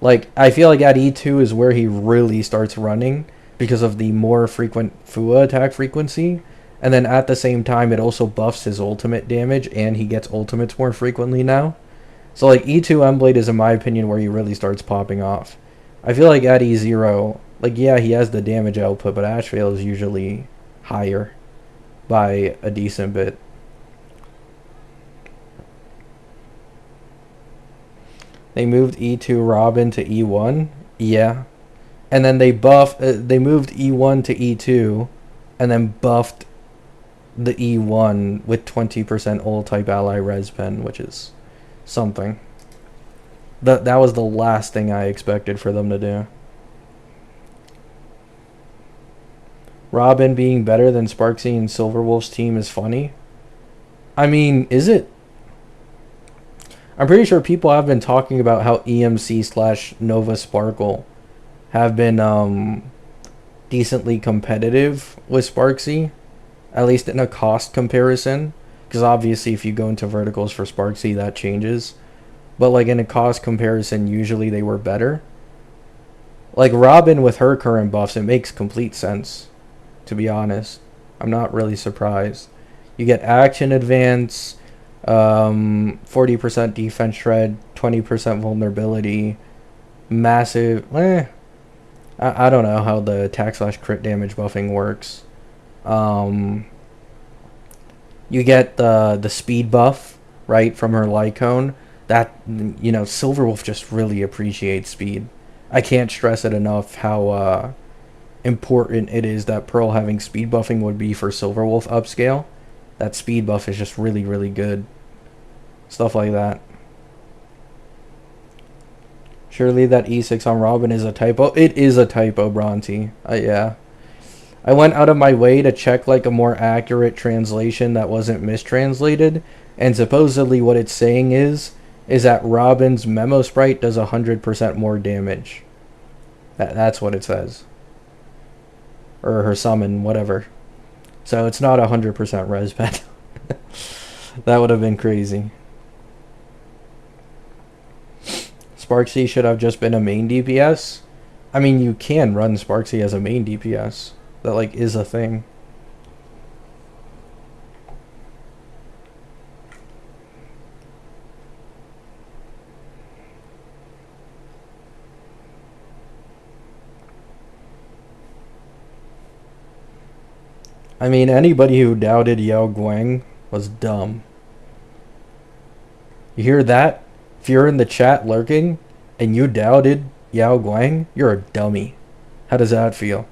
Like, I feel like at E2 is where he really starts running because of the more frequent Fua attack frequency. And then at the same time, it also buffs his ultimate damage, and he gets ultimates more frequently now. So, like, E2 Mblade is, in my opinion, where he really starts popping off. I feel like at E0, like, yeah, he has the damage output, but Ashvale is usually higher by a decent bit. They moved E2 Robin to E1, yeah. And then they they moved E1 to E2, and then buffed the E1 with 20% ult type ally res pen, which is something. That was the last thing I expected for them to do. Robin being better than Sparksy and Silverwolf's team is funny. I mean, is it? I'm pretty sure people have been talking about how EMC / Nova Sparkle have been decently competitive with Sparksy, at least in a cost comparison. Because obviously, if you go into verticals for Sparksy, that changes. But like in a cost comparison, usually they were better. Like Robin with her current buffs, it makes complete sense. To be honest, I'm not really surprised. You get action advance, 40% defense shred, 20% vulnerability, massive. I don't know how the attack slash crit damage buffing works. You get the speed buff, right, from her Lycone. That, Silverwolf just really appreciates speed. I can't stress it enough how important it is that Pearl having speed buffing would be for Silverwolf upscale. That speed buff is just really, really good. Stuff like that. Surely that E6 on Robin is a typo. It is a typo, Bronte. Yeah. I went out of my way to check like a more accurate translation that wasn't mistranslated, and supposedly what it's saying is that Robin's Memo Sprite does 100% more damage. That's what it says. Or her summon, whatever. So it's not 100% respec. That would have been crazy. Sparksy should have just been a main DPS. I mean, you can run Sparksy as a main DPS. That, like, is a thing. I mean, anybody who doubted Yao Guang was dumb. You hear that? If you're in the chat lurking and you doubted Yao Guang, you're a dummy. How does that feel?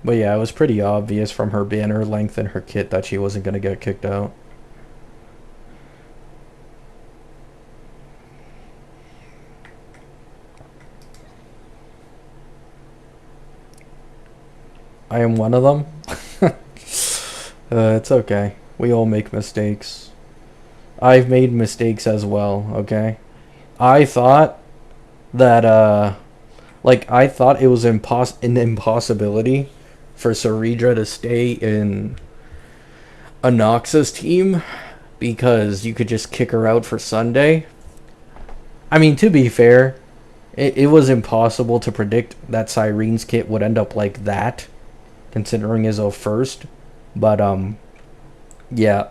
But yeah, it was pretty obvious from her banner length and her kit that she wasn't going to get kicked out. I am one of them. It's okay. We all make mistakes. I've made mistakes as well, okay? I thought that, I thought it was an impossibility for Saridra to stay in Anoxa's team because you could just kick her out for Sunday. I mean, to be fair, it was impossible to predict that Cyrene's kit would end up like that, considering Izzo first. But, yeah.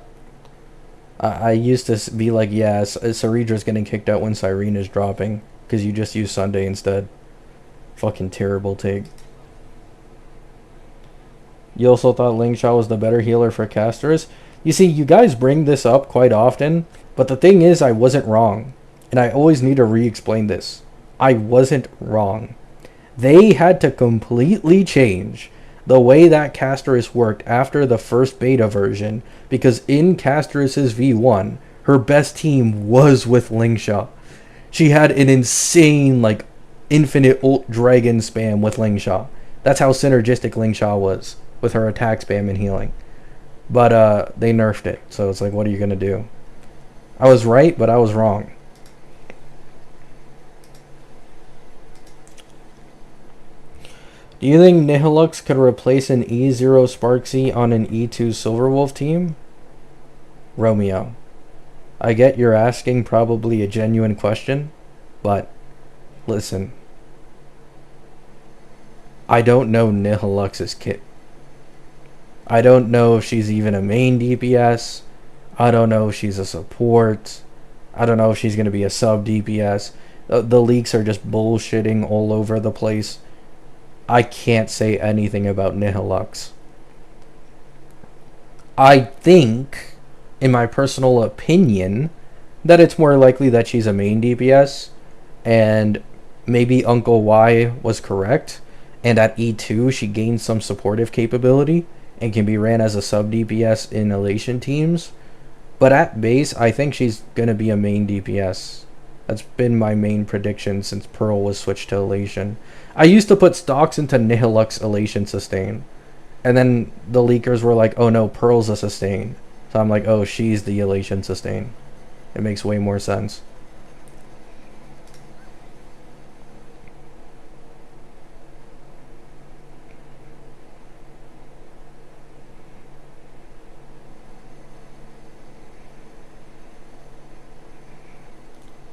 I used to be like, yeah, Saridra's getting kicked out when Cyrene is dropping, because you just use Sunday instead. Fucking terrible take. You also thought Lingshaw was the better healer for casters? You see, you guys bring this up quite often, but the thing is, I wasn't wrong. And I always need to re-explain this. I wasn't wrong. They had to completely change the way that Casterus worked after the first beta version, because in Casterus's V1, her best team was with Lingshaw. She had an insane, like, infinite ult dragon spam with Lingshaw. That's how synergistic Lingshaw was with her attack spam and healing. But they nerfed it, so it's like, what are you gonna do? I was right, but I was wrong. Do you think Nihilux could replace an E0 Sparksy on an E2 Silverwolf team? Romeo, I get you're asking probably a genuine question, but listen. I don't know Nihilux's kit. I don't know if she's even a main DPS. I don't know if she's a support. I don't know if she's going to be a sub DPS. The leaks are just bullshitting all over the place. I can't say anything about Nihilux. I think, in my personal opinion, that it's more likely that she's a main DPS, and maybe Uncle Y was correct, and at E2 she gained some supportive capability and can be ran as a sub DPS in Elation teams. But at base, I think she's going to be a main DPS. That's been my main prediction since Pearl was switched to Elation. I used to put stocks into Nihilux Elation sustain, and then the leakers were like, oh no, Pearl's a sustain. So I'm like, oh, she's the Elation sustain. It makes way more sense.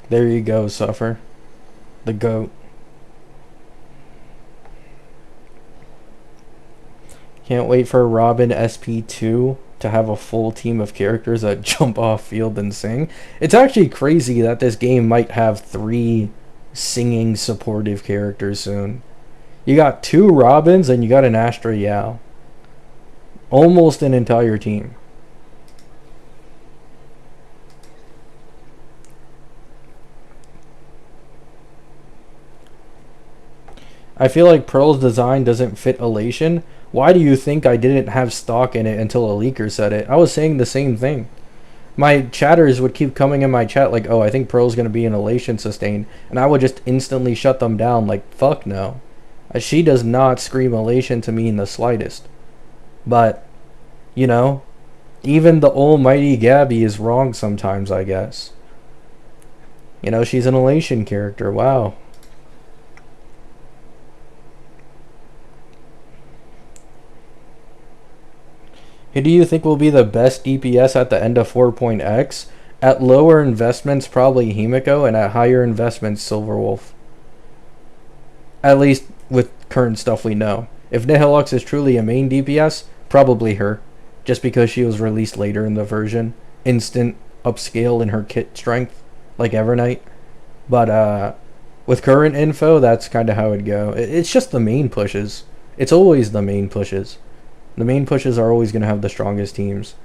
There you go, Suffer. The GOAT. Can't wait for Robin SP2 to have a full team of characters that jump off field and sing. It's actually crazy that this game might have 3 singing supportive characters soon. You got 2 Robins and you got an Astra Yao. Almost an entire team. I feel like Pearl's design doesn't fit Elation. Why do you think I didn't have stock in it until a leaker said it? I was saying the same thing. My chatters would keep coming in my chat like, oh, I think Pearl's going to be an Elation sustain. And I would just instantly shut them down like, fuck no. She does not scream Elation to me in the slightest. But, you know, even the almighty Gabby is wrong sometimes, I guess. You know, she's an Elation character. Wow. Who do you think will be the best DPS at the end of 4.x? At lower investments, probably Himiko, and at higher investments, Silverwolf. At least with current stuff we know. If Nihilux is truly a main DPS, probably her. Just because she was released later in the version. Instant upscale in her kit strength, like Evernight. But with current info, that's kind of how it'd go. It's just the main pushes. It's always the main pushes. The main pushes are always going to have the strongest teams.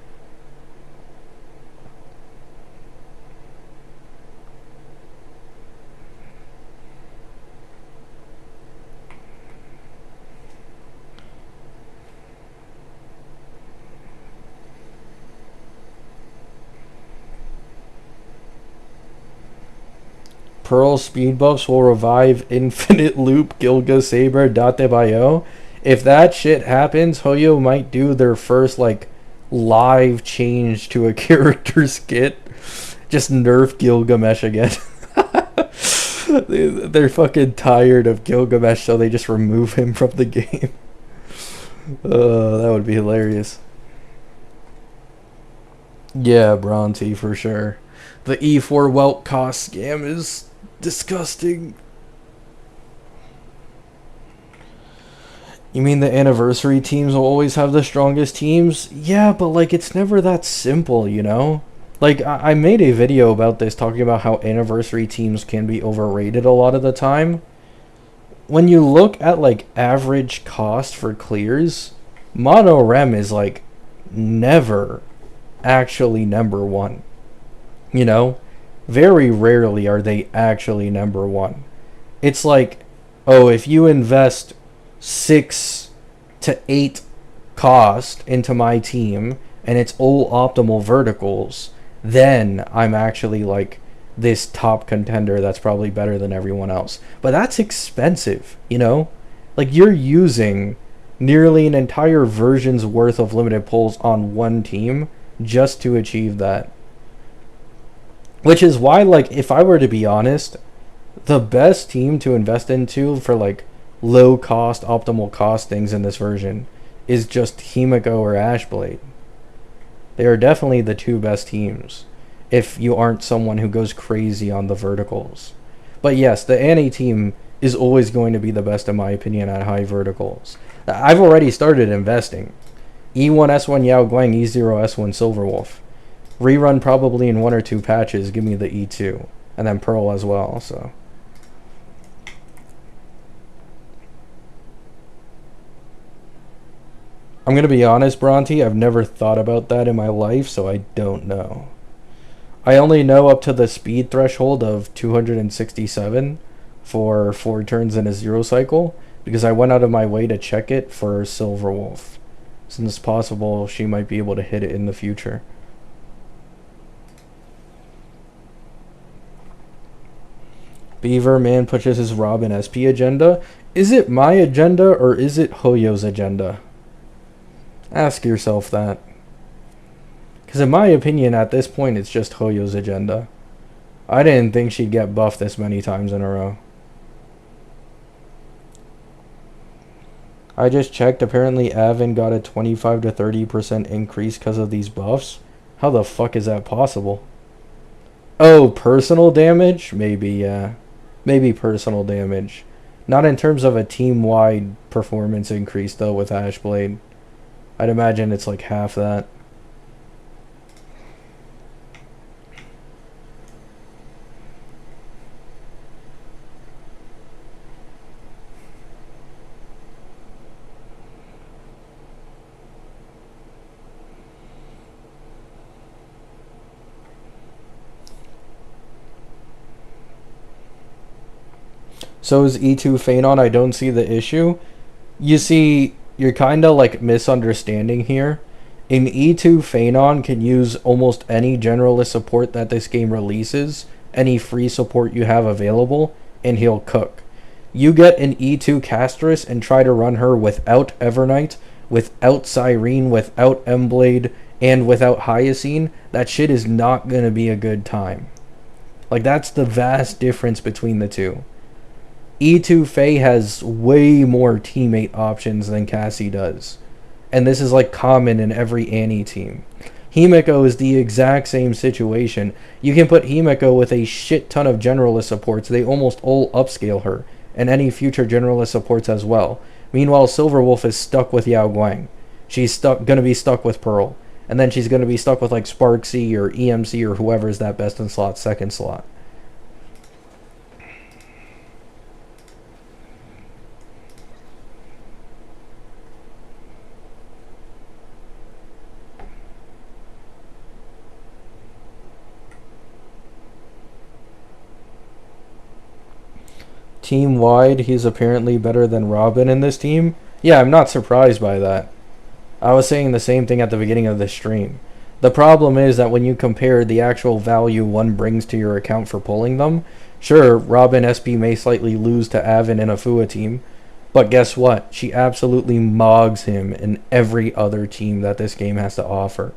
Pearl speed buffs will revive Infinite Loop Gilga Saber Date.io. If that shit happens, Hoyo might do their first, like, live change to a character's kit. Just nerf Gilgamesh again. They're fucking tired of Gilgamesh, so they just remove him from the game. That would be hilarious. Yeah, Bronte, for sure. The E4 Welt cost scam is disgusting. You mean the anniversary teams will always have the strongest teams? Yeah, but like it's never that simple, you know? Like I made a video about this talking about how anniversary teams can be overrated a lot of the time. When you look at like average cost for clears, Mono Rem is like never actually number 1. You know? Very rarely are they actually number 1. It's like, oh, if you invest 6 to 8 cost into my team and it's all optimal verticals, then I'm actually like this top contender that's probably better than everyone else. But that's expensive, you know? Like you're using nearly an entire version's worth of limited pulls on one team just to achieve that. Which is why, like, if I were to be honest, the best team to invest into for like low cost, optimal cost things in this version is just Himiko or Ashblade. They are definitely the 2 best teams if you aren't someone who goes crazy on the verticals. But yes, the Annie team is always going to be the best in my opinion at high verticals. I've already started investing. E1 S1 Yao Guang, E0 S1 Silverwolf. Rerun probably in 1 or 2 patches, give me the E2. And then Pearl as well, so. I'm going to be honest, Bronte, I've never thought about that in my life, so I don't know. I only know up to the speed threshold of 267 for 4 turns in a 0 cycle, because I went out of my way to check it for Silverwolf, since it's possible she might be able to hit it in the future. Beaver Man pushes his Robin SP agenda. Is it my agenda or is it Hoyo's agenda? Ask yourself that. Because in my opinion, at this point, it's just Hoyo's agenda. I didn't think she'd get buffed this many times in a row. I just checked. Apparently, Aven got a 25 to 30% increase because of these buffs. How the fuck is that possible? Oh, personal damage? Maybe, yeah. Maybe personal damage. Not in terms of a team-wide performance increase, though, with Ashblade. I'd imagine it's like half that. So is E2 Phanon, I don't see the issue. You see, you're kind of like misunderstanding here. In E2, Phanon can use almost any generalist support that this game releases, any free support you have available, and he'll cook. You get an E2 Castress and try to run her without Evernight, without Cyrene, without Emblade, and without Hyacine, that shit is not going to be a good time. Like, that's the vast difference between the two. E2 Faye has way more teammate options than Cassie does. And this is like common in every Annie team. Himeko is the exact same situation. You can put Himeko with a shit ton of generalist supports. They almost all upscale her. And any future generalist supports as well. Meanwhile, Silverwolf is stuck with Yao Guang. She's gonna be stuck with Pearl. And then she's gonna be stuck with like Sparksy or EMC or whoever's that best in slot, second slot. Team wide, he's apparently better than Robin in this team. Yeah, I'm not surprised by that. I was saying the same thing at the beginning of the stream. The problem is that when you compare the actual value one brings to your account for pulling them, sure, Robin SP may slightly lose to Aven in a Fua team, but guess what? She absolutely mogs him in every other team that this game has to offer.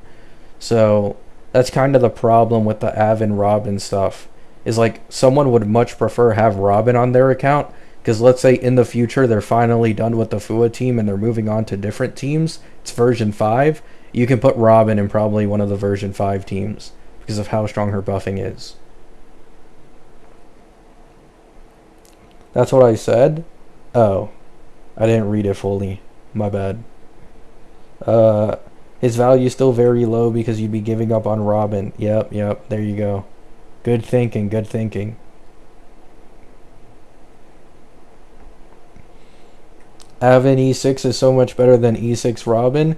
So that's kind of the problem with the Aven Robin stuff. Is like someone would much prefer have Robin on their account, because let's say in the future they're finally done with the Fua team and they're moving on to different teams. It's version 5. You can put Robin in probably one of the version 5 teams because of how strong her buffing is. That's what I said? Oh, I didn't read it fully. My bad. His value is still very low because you'd be giving up on Robin. Yep, there you go. Good thinking, good thinking. Aven E6 is so much better than E6 Robin.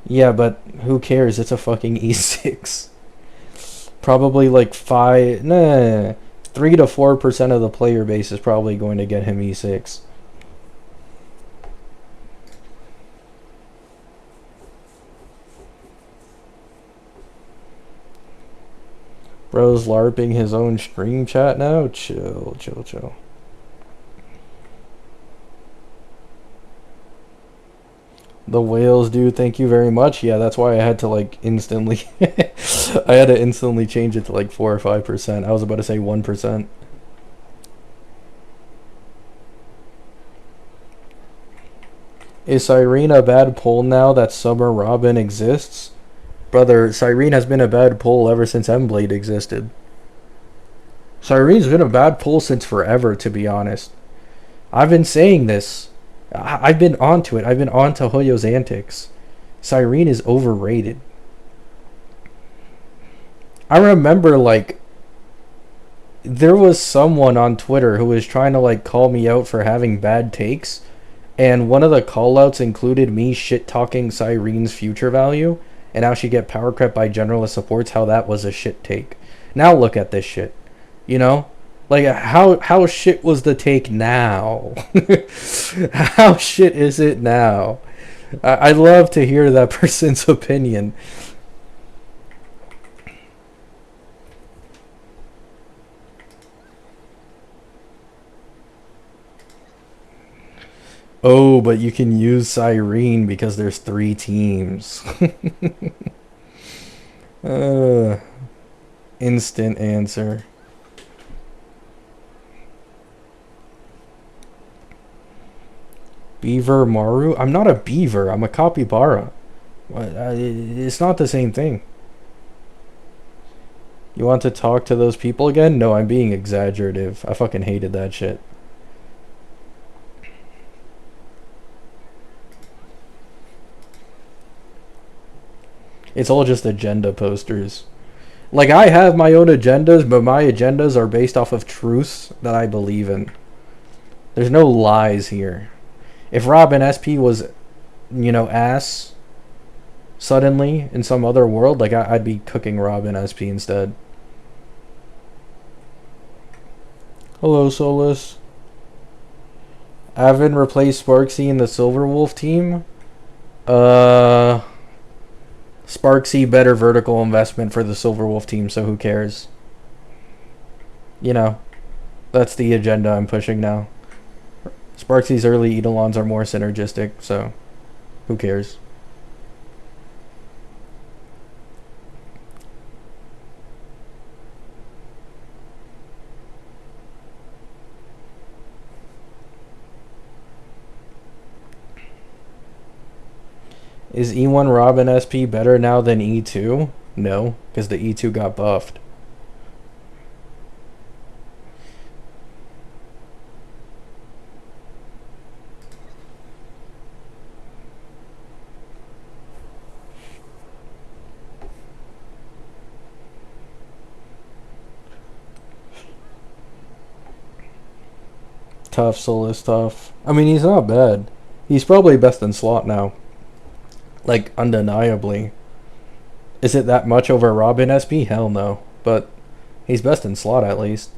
Yeah, but who cares? It's a fucking E6. Probably like 3 to 4% of the player base is probably going to get him E6. Bro's LARPing his own stream chat now? Chill. The whales, dude, thank you very much. Yeah, that's why I had to like instantly I had to instantly change it to like 4 or 5%. I was about to say 1%. Is Cyrene a bad pull now that Summer Robin exists? Brother, Cyrene has been a bad pull ever since Emblade existed. Cyrene's been a bad pull since forever, to be honest. I've been saying this. I've been onto it. I've been onto Hoyo's antics. Cyrene is overrated. I remember, like, there was someone on Twitter who was trying to, like, call me out for having bad takes, and one of the callouts included me shit-talking Cyrene's future value, and how she get power crept by generalist supports, how that was a shit take. Now look at this shit. You know? Like, how shit was the take now? How shit is it now? I'd love to hear that person's opinion. Oh, but you can use Cyrene because there's 3 teams. Instant answer. Beaver Maru? I'm not a beaver. I'm a capybara. It's not the same thing. You want to talk to those people again? No, I'm being exaggerative. I fucking hated that shit. It's all just agenda posters. Like, I have my own agendas, but my agendas are based off of truths that I believe in. There's no lies here. If Robin SP was, ass suddenly in some other world, like, I'd be cooking Robin SP instead. Hello, Solus. Aven replaced Sparksy in the Silverwolf team. Sparksy better vertical investment for the Silverwolf team, so who cares? That's the agenda I'm pushing now. Sparksy's early Eidolons are more synergistic, so who cares? Is E1 Robin SP better now than E2? No, because the E2 got buffed. Tough, Solus, tough. I mean, he's not bad. He's probably best in slot now. Like, undeniably. Is it that much over Robin SP? Hell no. But he's best in slot at least.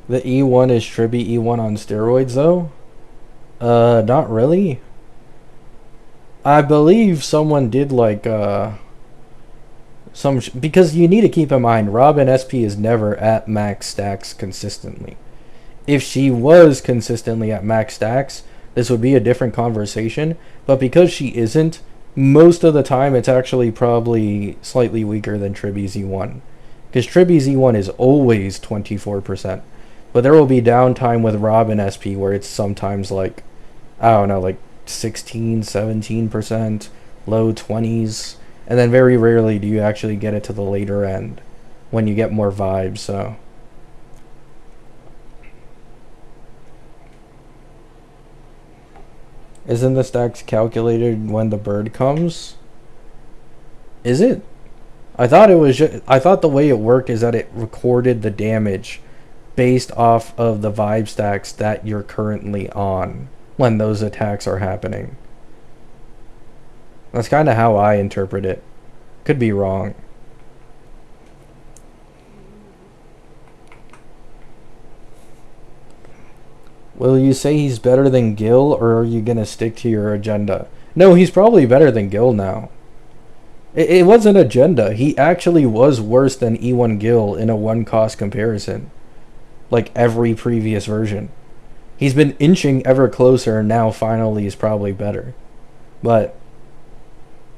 The E1 is Tribby E1 on steroids though? Not really. I believe someone did like because you need to keep in mind Robin SP is never at max stacks consistently. If she was consistently at max stacks, this would be a different conversation, but because she isn't, most of the time it's actually probably slightly weaker than Tribby's E1. Because Tribby's E1 is always 24%. But there will be downtime with Robin SP where it's sometimes like, I don't know, like 16, 17%, low 20s. And then very rarely do you actually get it to the later end when you get more vibes, so. Isn't the stacks calculated when the bird comes? Is it? I thought it was I thought the way it worked is that it recorded the damage based off of the vibe stacks that you're currently on when those attacks are happening. That's kind of how I interpret it. Could be wrong. Will you say he's better than Gil, or are you going to stick to your agenda? No, he's probably better than Gil now. It wasn't agenda. He actually was worse than E1 Gil in a one-cost comparison. Like every previous version. He's been inching ever closer, and now finally he's probably better. But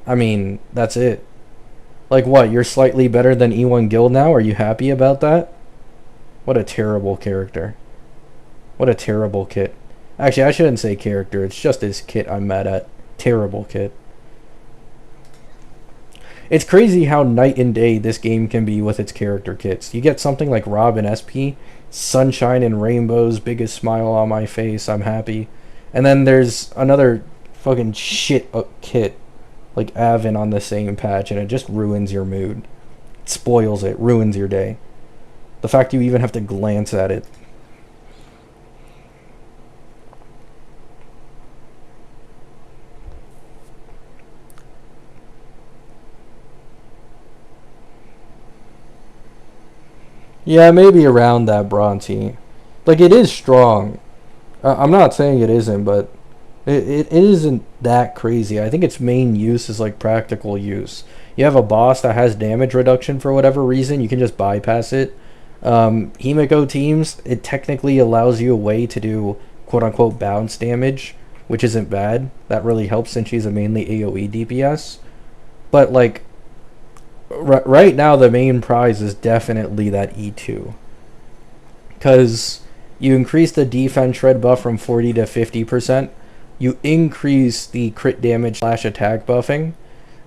I mean, that's it. Like what, you're slightly better than E1 Gil now? Are you happy about that? What a terrible character. What a terrible kit. Actually, I shouldn't say character, it's just his kit I'm mad at. Terrible kit. It's crazy how night and day this game can be with its character kits. You get something like Robin SP, sunshine and rainbows, biggest smile on my face, I'm happy. And then there's another fucking shit kit like Aven on the same patch, and it just ruins your mood. It spoils it, ruins your day. The fact you even have to glance at it. Yeah, maybe around that Bronte. Like, it is strong. I'm not saying it isn't, but it isn't that crazy. I think its main use is like practical use. You have a boss that has damage reduction for whatever reason, you can just bypass it. Himiko teams, it technically allows you a way to do quote-unquote bounce damage, which isn't bad. That really helps since she's a mainly AoE DPS. But like, right now the main prize is definitely that E2. Because You increase the defense shred buff from 40 to 50%. You increase the crit damage / attack buffing.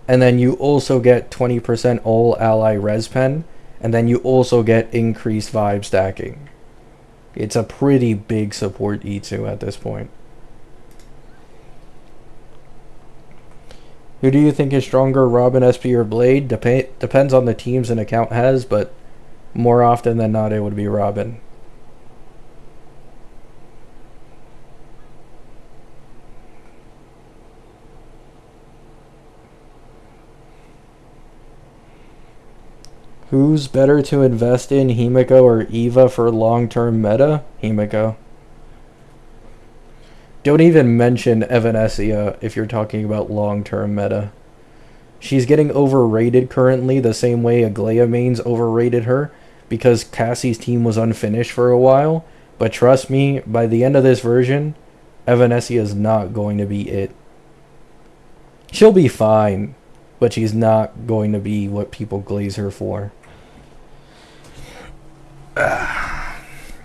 And then you also get 20% all ally res pen. And then you also get increased vibe stacking. It's a pretty big support E2 at this point. Who do you think is stronger, Robin, SP, or Blade? Depends on the teams an account has, but more often than not, it would be Robin. Who's better to invest in, Himiko or Eva for long-term meta? Himiko. Don't even mention Evanesia if you're talking about long-term meta. She's getting overrated currently the same way Aglaya mains overrated her because Cassie's team was unfinished for a while. But trust me, by the end of this version, Evanesia is not going to be it. She'll be fine, but she's not going to be what people glaze her for.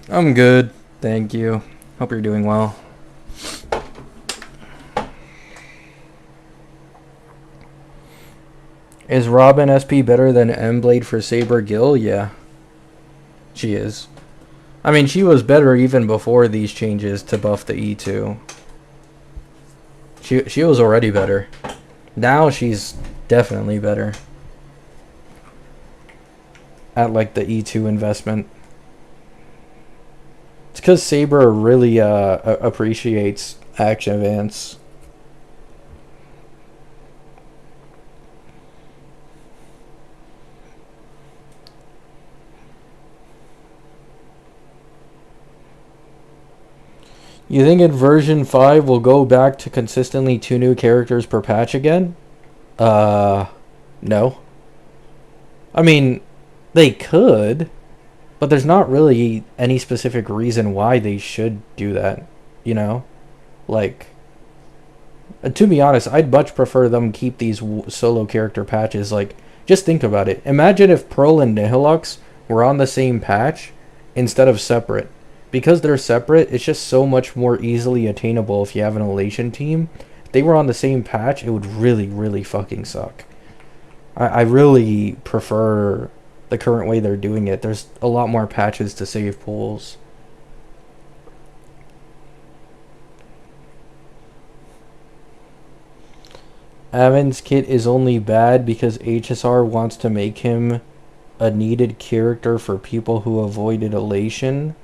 I'm good, thank you. Hope you're doing well. Is Robin SP better than M-Blade for Saber Gil? Yeah. She is. I mean, she was better even before these changes to buff the E2. She was already better. Now she's definitely better. At like the E2 investment. It's because Saber really appreciates action advance. You think in version 5 we'll go back to consistently 2 new characters per patch again? No. I mean, they could, but there's not really any specific reason why they should do that, you know? Like, to be honest, I'd much prefer them keep these solo character patches. Like, just think about it. Imagine if Pearl and Nihilux were on the same patch instead of separate. Because they're separate, it's just so much more easily attainable if you have an Elation team. If they were on the same patch, it would really, really fucking suck. I really prefer the current way they're doing it. There's a lot more patches to save pools. Aven's kit is only bad because HSR wants to make him a needed character for people who avoided Elation.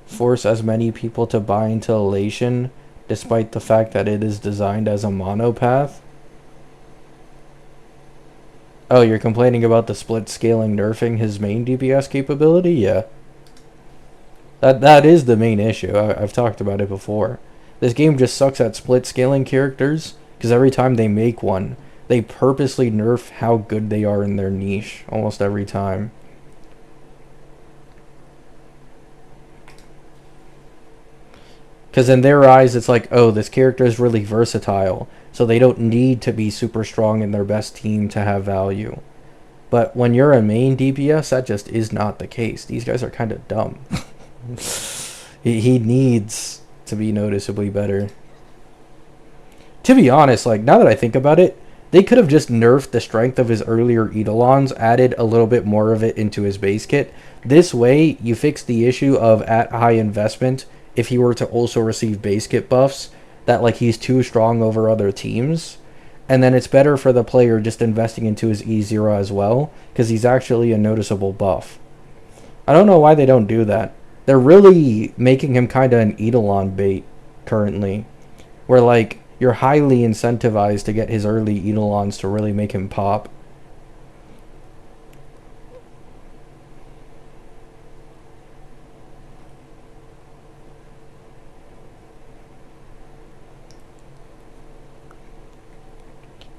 Force as many people to buy into Elation, despite the fact that it is designed as a monopath. Oh, you're complaining about the split scaling nerfing his main DPS capability? Yeah. That is the main issue. I've talked about it before. This game just sucks at split scaling characters, because every time they make one, they purposely nerf how good they are in their niche, almost every time. Because in their eyes, it's like, oh, this character is really versatile, so they don't need to be super strong in their best team to have value. But when you're a main DPS, that just is not the case. These guys are kind of dumb. He needs to be noticeably better. To be honest, like, now that I think about it, they could have just nerfed the strength of his earlier Eidolons, added a little bit more of it into his base kit. This way, you fix the issue of at high investment, if he were to also receive base kit buffs, that like he's too strong over other teams. And then it's better for the player just investing into his E0 as well, because he's actually a noticeable buff. I don't know why they don't do that. They're really making him kind of an Eidolon bait currently, where like you're highly incentivized to get his early Eidolons to really make him pop.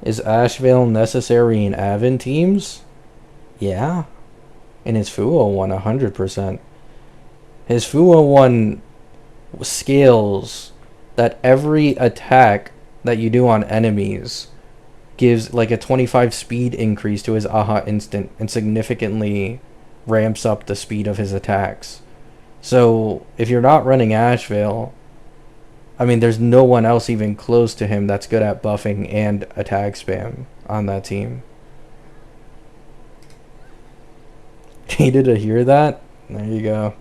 Is Ashvale necessary in Aven teams? Yeah. In his Fuo one, 100%. His Fuo one scales that every attack that you do on enemies gives like a 25 speed increase to his Aha instant and significantly ramps up the speed of his attacks. So if you're not running Asheville, I mean, there's no one else even close to him that's good at buffing and attack spam on that team. Needed to hear that? There you go.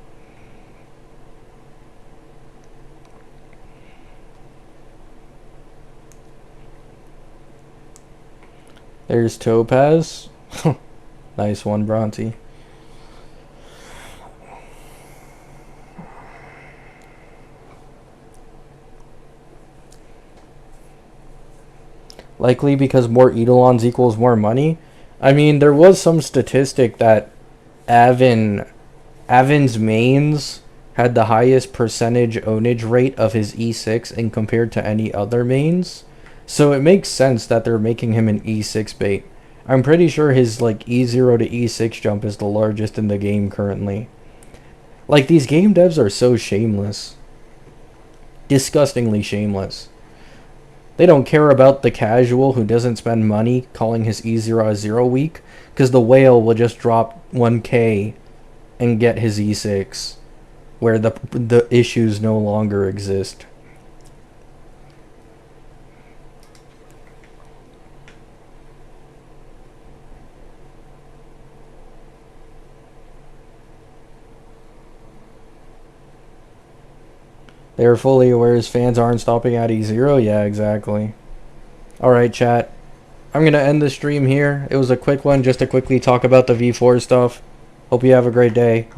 There's Topaz. Nice one, Bronte. Likely because more Eidolons equals more money. I mean, there was some statistic that Aven's mains had the highest percentage ownage rate of his E6 and compared to any other mains. So it makes sense that they're making him an E6 bait. I'm pretty sure his like E0 to E6 jump is the largest in the game currently. Like, these game devs are so shameless. Disgustingly shameless. They don't care about the casual who doesn't spend money calling his E0 a 0 week, because the whale will just drop 1k and get his E6, where the issues no longer exist. They are fully aware his fans aren't stopping at E0. Yeah, exactly. Alright, chat. I'm going to end the stream here. It was a quick one just to quickly talk about the V4 stuff. Hope you have a great day.